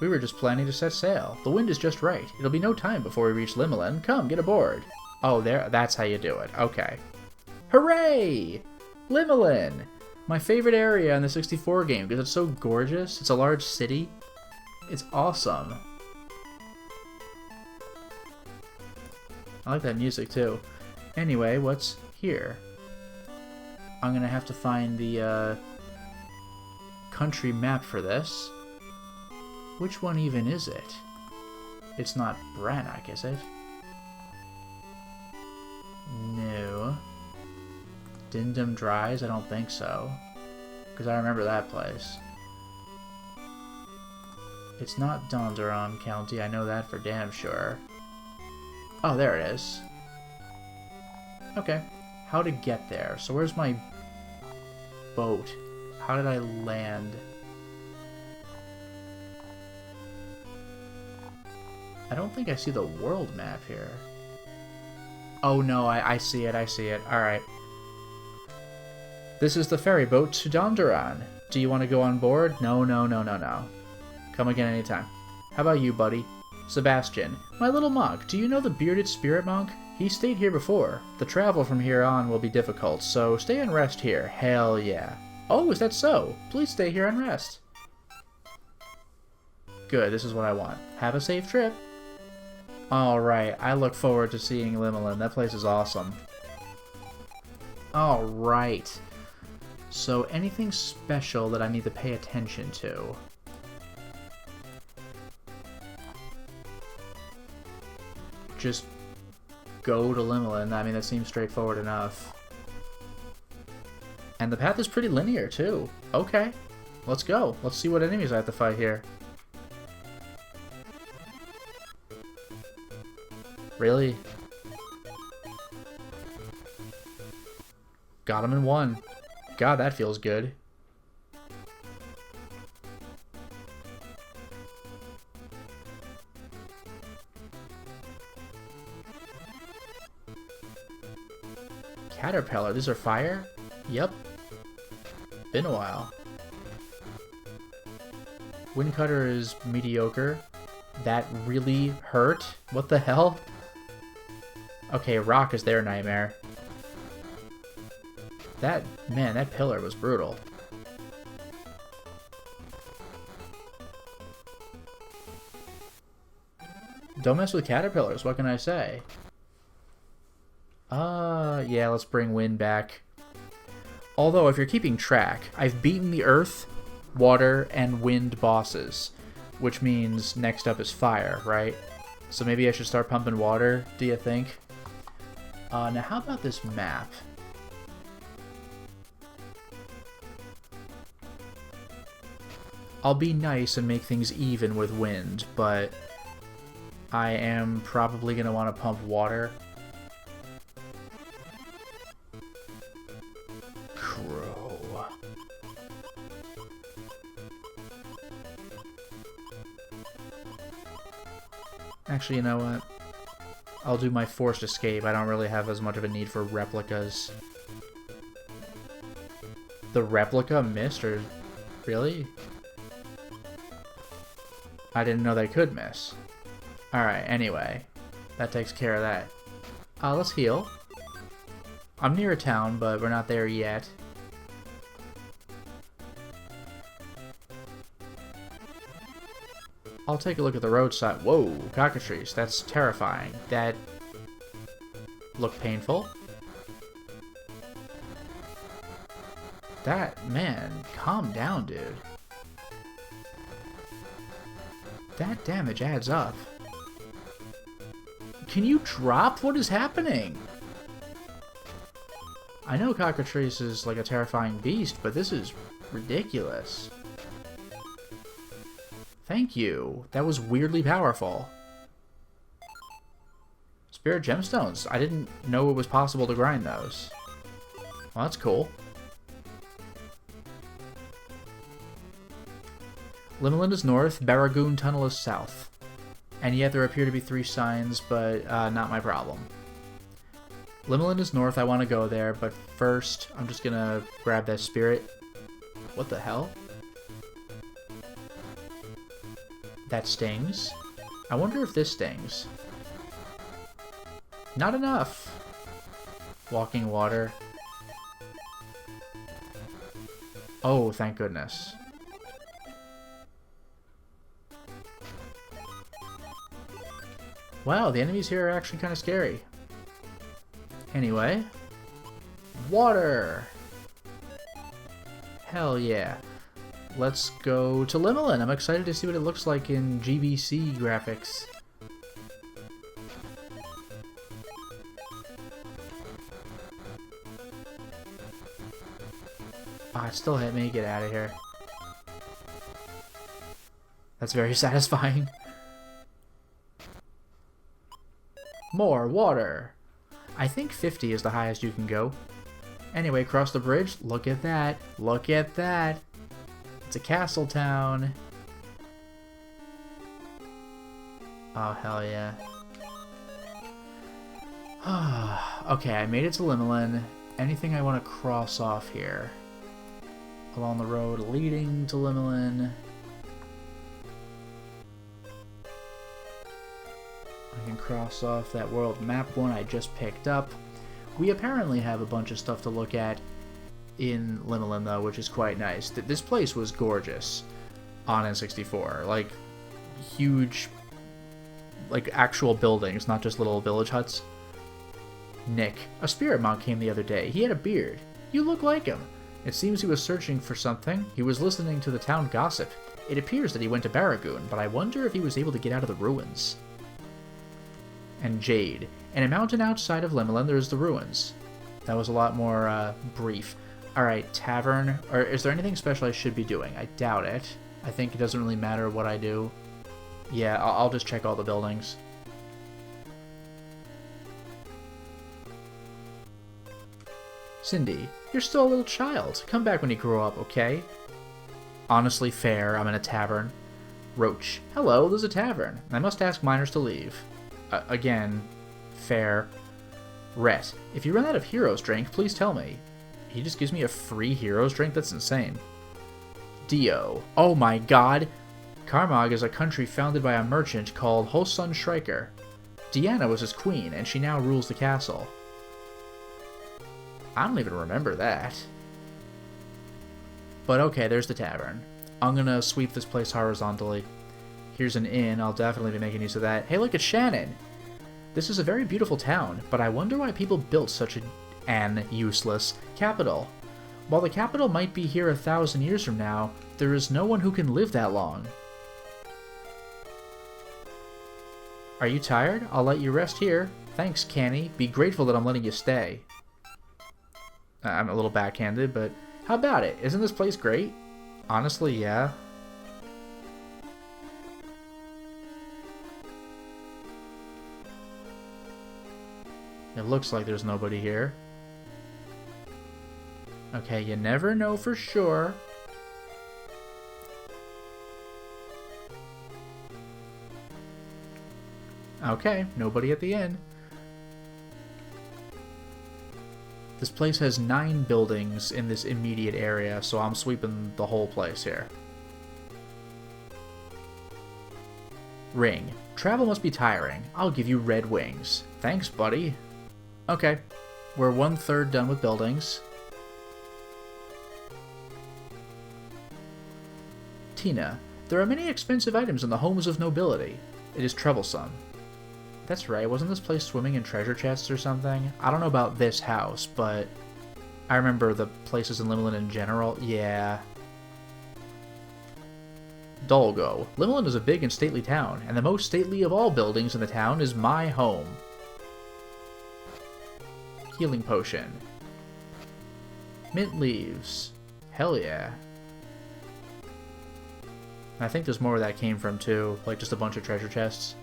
We were just planning to set sail. The wind is just right. It'll be no time before we reach Limelin. Come, get aboard. Oh, that's how you do it. Okay. Hooray! Limelin! My favorite area in the 64 game because it's so gorgeous. It's a large city. It's awesome. I like that music too. Anyway, what's here? I'm gonna have to find the country map for this. Which one even is it? It's not Brannock, is it? No. Dindum Dries? I don't think so. Because I remember that place. It's not Donderon County, I know that for damn sure. Oh, there it is. Okay. How to get there. So where's my boat? How did I land? I don't think I see the world map here. Oh no, I see it, I see it. Alright. This is the ferry boat to Donderon. Do you want to go on board? No, no, no, no, no. Come again anytime. How about you, buddy? Sebastian. My little monk, do you know the bearded spirit monk? He stayed here before. The travel from here on will be difficult, so stay and rest here. Hell yeah. Oh, is that so? Please stay here and rest. Good, this is what I want. Have a safe trip. Alright, I look forward to seeing Limelin. That place is awesome. Alright. So, anything special that I need to pay attention to? Just go to Limelin. I mean, that seems straightforward enough. And the path is pretty linear, too. Okay. Let's go. Let's see what enemies I have to fight here. Really? Got him in one. God, that feels good. Caterpillar, these are fire? Yep. Been a while. Windcutter is mediocre. That really hurt? What the hell? Okay, rock is their nightmare. Man, that pillar was brutal. Don't mess with caterpillars, what can I say? Yeah, let's bring wind back. Although, if you're keeping track, I've beaten the earth, water, and wind bosses, which means next up is fire, right? So maybe I should start pumping water, do you think? Now how about this map? I'll be nice and make things even with wind, but I am probably going to want to pump water. Crow. Actually, you know what? I'll do my forced escape. I don't really have as much of a need for replicas. The replica missed, or... really? I didn't know they could miss. Alright, anyway. That takes care of that. Let's heal. I'm near a town, but we're not there yet. I'll take a look at the roadside. Whoa, cockatrice. That's terrifying. That looked painful. That, man, calm down, dude. That damage adds up. Can you drop? What is happening? I know cockatrice is like a terrifying beast, but this is ridiculous. Thank you. That was weirdly powerful. Spirit gemstones. I didn't know it was possible to grind those. Well, that's cool. Limeland is north, Barragoon Tunnel is south. And yet there appear to be 3 signs, but not my problem. Limeland is north, I want to go there, but first I'm just gonna grab that spirit. What the hell? That stings. I wonder if this stings. Not enough. Walking water. Oh, thank goodness. Wow, the enemies here are actually kind of scary. Anyway. Water! Hell yeah. Let's go to Limeland. I'm excited to see what it looks like in GBC graphics. Ah, it still hit me. Get out of here. That's very satisfying. More water. I think 50 is the highest you can go. Anyway, cross the bridge. Look at that. Look at that. It's a castle town. Oh, hell yeah. Okay, I made it to Limeland. Anything I want to cross off here? Along the road leading to Limeland. I can cross off that world map one I just picked up. We apparently have a bunch of stuff to look at in Limeland, though, which is quite nice. This place was gorgeous on N64. Like, huge, like, actual buildings, not just little village huts. Nick, a spirit monk came the other day. He had a beard. You look like him. It seems he was searching for something. He was listening to the town gossip. It appears that he went to Barragoon, but I wonder if he was able to get out of the ruins. And Jade. In a mountain outside of Limeland, there's the ruins. That was a lot more brief. Alright, tavern. Or is there anything special I should be doing? I doubt it. I think it doesn't really matter what I do. Yeah, I'll just check all the buildings. Cindy, you're still a little child. Come back when you grow up, okay? Honestly fair, I'm in a tavern. Roach, hello, there's a tavern. I must ask miners to leave. Again, fair. Rhett, if you run out of hero's drink, please tell me. He just gives me a free hero's drink? That's insane. Dio, oh my god. Karmag is a country founded by a merchant called Hosun Shrieker. Deanna was his queen, and she now rules the castle. I don't even remember that. But okay, there's the tavern. I'm gonna sweep this place horizontally. Here's an inn, I'll definitely be making use of that. Hey, look, it's Shannon! This is a very beautiful town, but I wonder why people built such an useless capital. While the capital might be here 1,000 years from now, there is no one who can live that long. Are you tired? I'll let you rest here. Thanks, Canny. Be grateful that I'm letting you stay. I'm a little backhanded, but how about it? Isn't this place great? Honestly, yeah. It looks like there's nobody here. Okay, you never know for sure. Okay, nobody at the inn. This place has 9 buildings in this immediate area, so I'm sweeping the whole place here. Ring. Travel must be tiring. I'll give you red wings. Thanks, buddy. Okay, we're 1/3 done with buildings. Tina. There are many expensive items in the homes of nobility. It is troublesome. That's right, wasn't this place swimming in treasure chests or something? I don't know about this house, but I remember the places in Limelin in general. Yeah. Dolgo. Limelin is a big and stately town, and the most stately of all buildings in the town is my home. Healing potion. Mint leaves. Hell yeah. And I think there's more where that came from too, like just a bunch of treasure chests.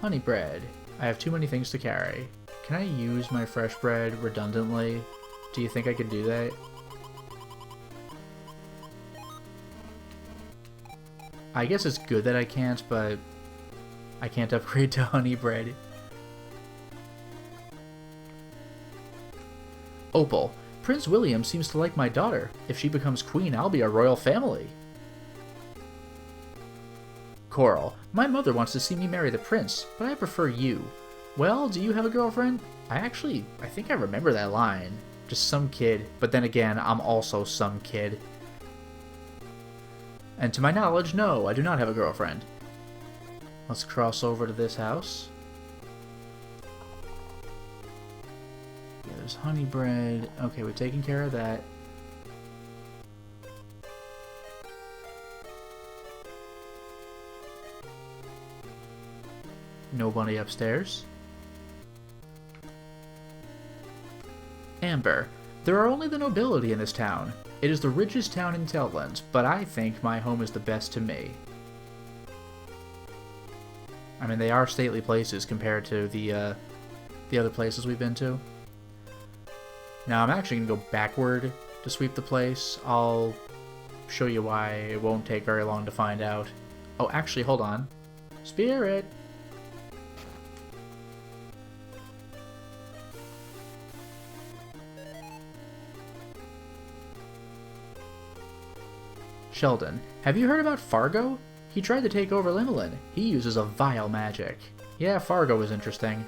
Honey bread. I have too many things to carry. Can I use my fresh bread redundantly? Do you think I could do that? I guess it's good that I can't, but I can't upgrade to honey bread. Opal. Prince William seems to like my daughter. If she becomes queen, I'll be a royal family. Coral. My mother wants to see me marry the prince, but I prefer you. Well, do you have a girlfriend? I think I remember that line. Just some kid, but then again, I'm also some kid. And to my knowledge, no, I do not have a girlfriend. Let's cross over to this house. Yeah, there's honey bread. Okay, we're taking care of that. Nobody upstairs. Amber. There are only the nobility in this town. It is the richest town in Teltland, but I think my home is the best to me. I mean, they are stately places compared to the other places we've been to. Now, I'm actually going to go backward to sweep the place. I'll show you why. It won't take very long to find out. Oh, actually, hold on. Spirit! Sheldon, have you heard about Fargo? He tried to take over Limelin. He uses a vile magic. Yeah, Fargo is interesting.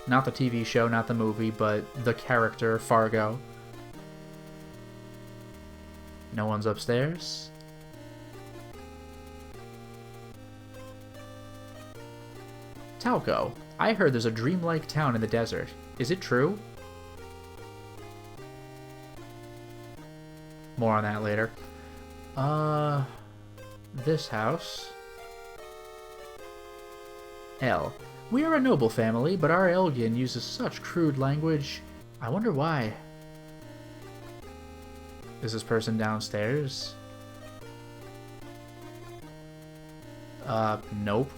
Not the TV show, not the movie, but the character Fargo. No one's upstairs. Talco, I heard there's a dreamlike town in the desert. Is it true? More on that later. This house. L. We are a noble family, but our Elgin uses such crude language. I wonder why. Is this person downstairs? Nope.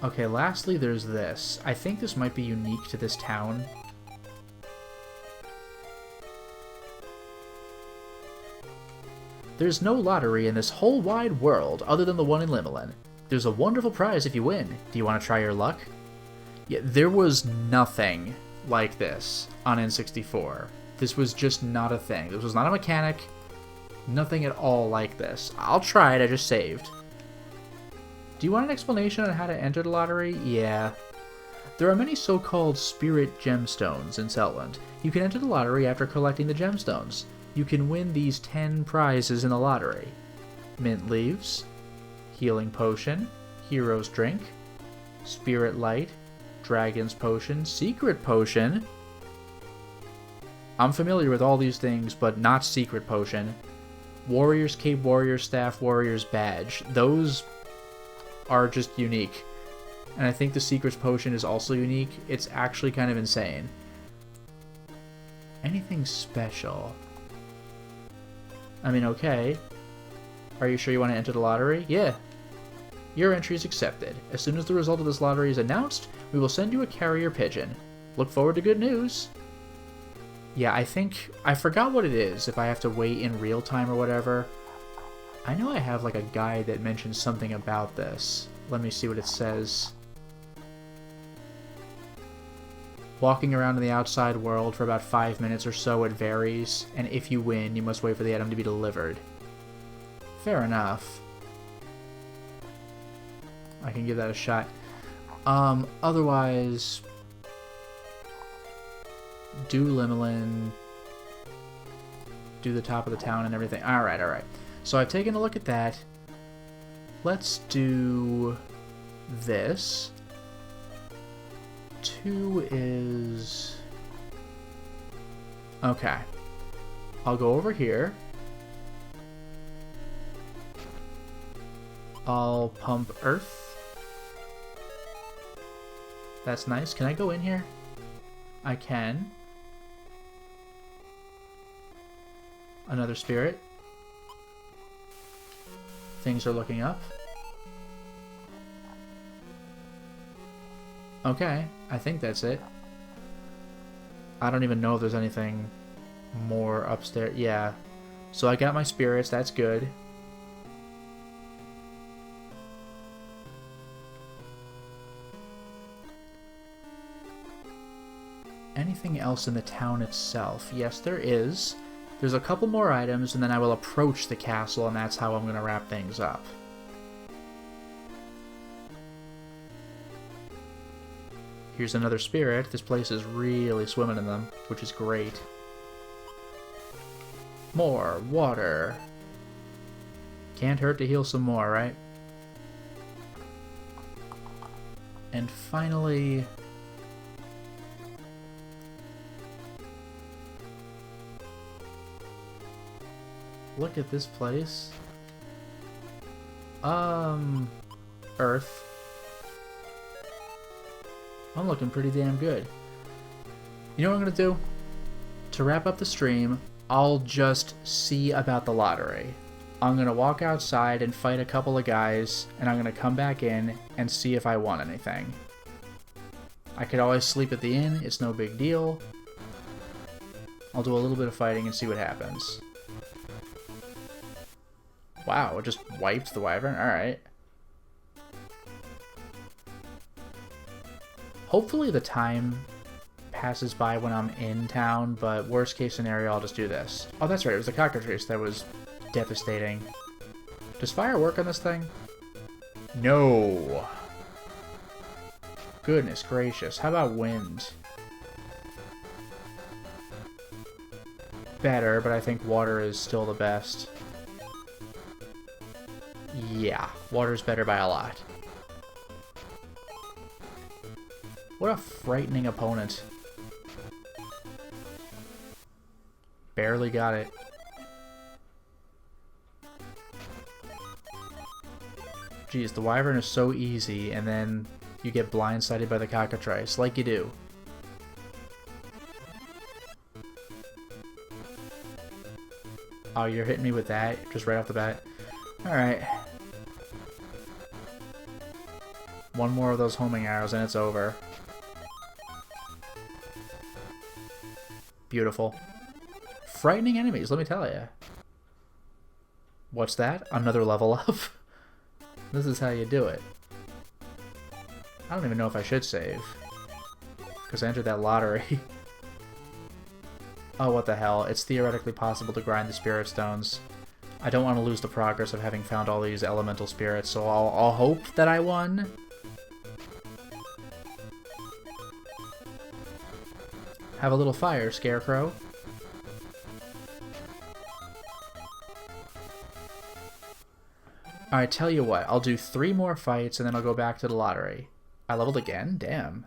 Okay, lastly, there's this. I think this might be unique to this town. There's no lottery in this whole wide world other than the one in Limelin. There's a wonderful prize if you win. Do you want to try your luck? Yeah, there was nothing like this on N64. This was just not a thing. This was not a mechanic. Nothing at all like this. I'll try it, I just saved. Do you want an explanation on how to enter the lottery? Yeah. There are many so-called spirit gemstones in Seltland. You can enter the lottery after collecting the gemstones. You can win these 10 prizes in the lottery. Mint leaves, healing potion, hero's drink, spirit light, dragon's potion, secret potion. I'm familiar with all these things, but not secret potion. Warrior's cape, warrior's staff, warrior's badge. Those are just unique. And I think the secret's potion is also unique. It's actually kind of insane. Anything special? I mean, okay. Are you sure you want to enter the lottery? Yeah. Your entry is accepted. As soon as the result of this lottery is announced, we will send you a carrier pigeon. Look forward to good news. Yeah, I forgot what it is, if I have to wait in real time or whatever. I know I have like a guide that mentions something about this. Let me see what it says. Walking around in the outside world for about 5 minutes or so, it varies, and if you win, you must wait for the item to be delivered. Fair enough. I can give that a shot. Otherwise, do Limelin, do the top of the town and everything. Alright, alright. So I've taken a look at that. Let's do this. 2 is... Okay. I'll go over here. I'll pump earth. That's nice. Can I go in here? I can. Another spirit. Things are looking up. Okay, I think that's it. I don't even know if there's anything more upstairs. Yeah. So I got my spirits, that's good. Anything else in the town itself? Yes, there is. There's a couple more items, and then I will approach the castle, and that's how I'm going to wrap things up. Here's another spirit. This place is really swimming in them, which is great. More water. Can't hurt to heal some more, right? And finally... look at this place. Earth. I'm looking pretty damn good. You know what I'm gonna do? To wrap up the stream, I'll just see about the lottery. I'm gonna walk outside and fight a couple of guys, and I'm gonna come back in and see if I won anything. I could always sleep at the inn, it's no big deal. I'll do a little bit of fighting and see what happens. Wow, it just wiped the wyvern? Alright. Hopefully the time passes by when I'm in town, but worst case scenario, I'll just do this. Oh, that's right, it was the cockatrice that was devastating. Does fire work on this thing? No. Goodness gracious, how about wind? Better, but I think water is still the best. Yeah, water's better by a lot. What a frightening opponent. Barely got it. Geez, the wyvern is so easy, and then you get blindsided by the cockatrice, like you do. Oh, you're hitting me with that, just right off the bat? Alright. One more of those homing arrows and it's over. Beautiful. Frightening enemies, let me tell you. What's that? Another level up? This is how you do it. I don't even know if I should save. Because I entered that lottery. Oh, what the hell. It's theoretically possible to grind the spirit stones. I don't want to lose the progress of having found all these elemental spirits, so I'll hope that I won. Have a little fire, Scarecrow. Alright, tell you what. I'll do 3 more fights and then I'll go back to the lottery. I leveled again? Damn.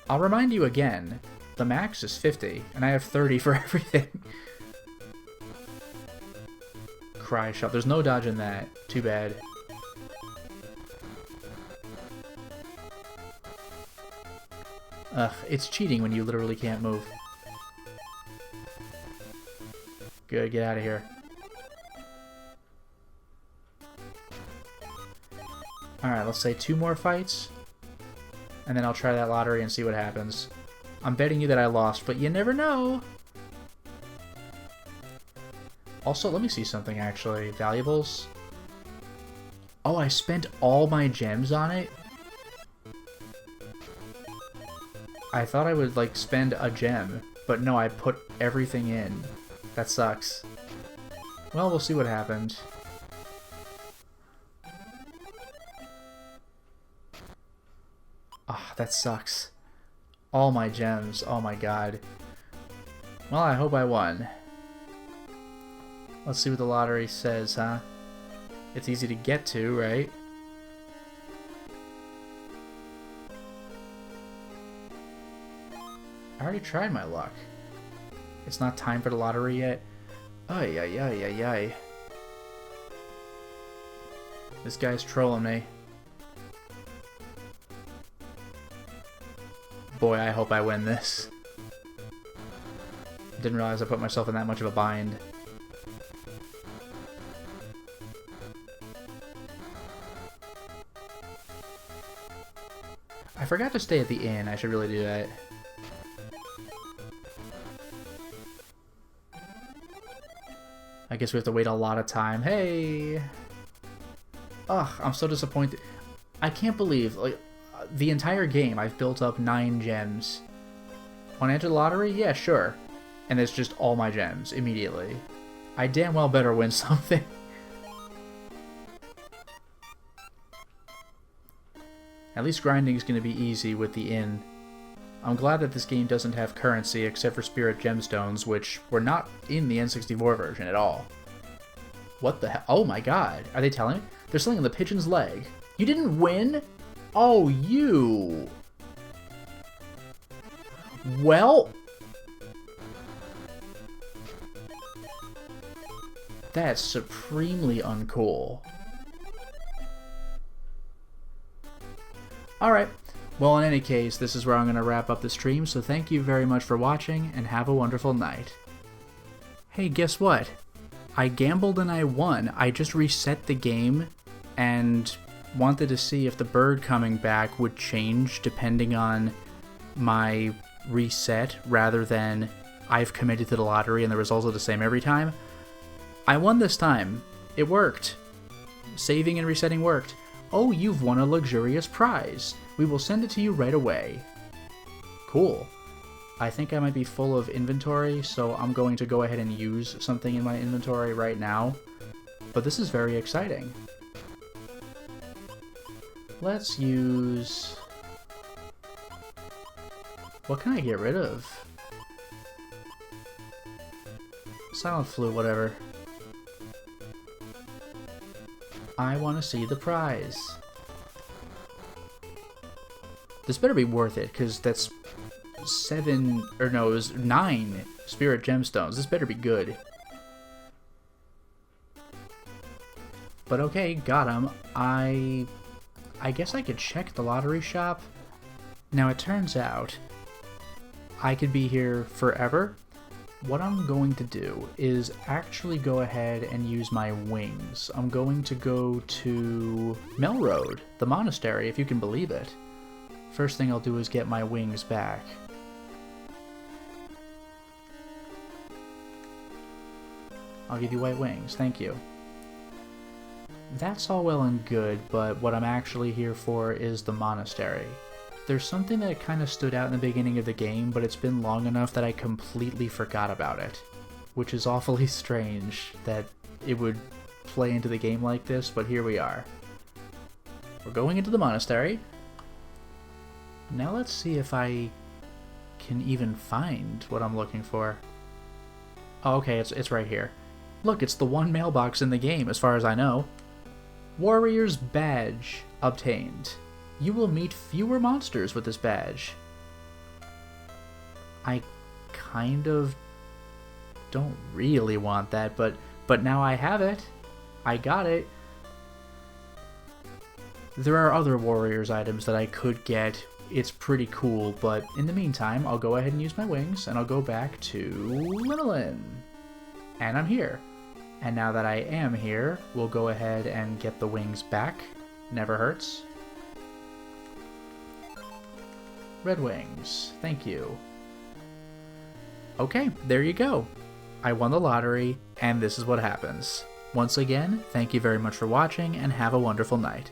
I'll remind you again, the max is 50, and I have 30 for everything. Cry shot. There's no dodging that. Too bad. Ugh, it's cheating when you literally can't move. Good, get out of here. Alright, let's say 2 more fights. And then I'll try that lottery and see what happens. I'm betting you that I lost, but you never know. Also, let me see something actually. Valuables. Oh, I spent all my gems on it? I thought I would, like, spend a gem. But no, I put everything in. That sucks. Well, we'll see what happened. Ah, that sucks. All my gems. Oh my god. Well, I hope I won. Let's see what the lottery says, huh? It's easy to get to, right? I already tried my luck. It's not time for the lottery yet. Ay, ay, ay, ay, ay. This guy's trolling me. Boy, I hope I win this. Didn't realize I put myself in that much of a bind. I forgot to stay at the inn. I should really do that. I guess we have to wait a lot of time. Hey! Ugh, I'm so disappointed. I can't believe, like, the entire game I've built up 9 gems. Want to enter the lottery? Yeah, sure. And it's just all my gems immediately. I damn well better win something. At least grinding is going to be easy with the inn. I'm glad that this game doesn't have currency except for spirit gemstones, which were not in the N64 version at all. What the hell? Oh my god. Are they telling me? They're selling the pigeon's leg. You didn't win? Oh, you. Well. That's supremely uncool. Alright. Well, in any case, this is where I'm going to wrap up the stream, so thank you very much for watching, and have a wonderful night. Hey, guess what? I gambled and I won. I just reset the game, and wanted to see if the bird coming back would change depending on my reset, rather than I've committed to the lottery and the results are the same every time. I won this time. It worked. Saving and resetting worked. Oh, you've won a luxurious prize. We will send it to you right away. Cool. I think I might be full of inventory, so I'm going to go ahead and use something in my inventory right now. But this is very exciting. Let's use... What can I get rid of? Silent Flute, whatever. I want to see the prize. This better be worth it, because that's 7, or no, it was 9 spirit gemstones. This better be good. But okay, got him. I guess I could check the lottery shop. Now it turns out I could be here forever, what I'm going to do is actually go ahead and use my wings. I'm going to go to Melroad, the monastery, if you can believe it. First thing I'll do is get my wings back. I'll give you white wings, thank you. That's all well and good, but what I'm actually here for is the monastery. There's something that kind of stood out in the beginning of the game, but it's been long enough that I completely forgot about it. Which is awfully strange that it would play into the game like this, but here we are. We're going into the monastery. Now let's see if I can even find what I'm looking for. Oh, okay, it's right here. Look, it's the one mailbox in the game, as far as I know. Warrior's Badge obtained. You will meet fewer monsters with this badge. I kind of don't really want that, but now I have it. I got it. There are other Warriors items that I could get. It's pretty cool, but in the meantime, I'll go ahead and use my wings, and I'll go back to Limolin. And I'm here. And now that I am here, we'll go ahead and get the wings back. Never hurts. Red wings. Thank you. Okay, there you go. I won the lottery, and this is what happens. Once again, thank you very much for watching, and have a wonderful night.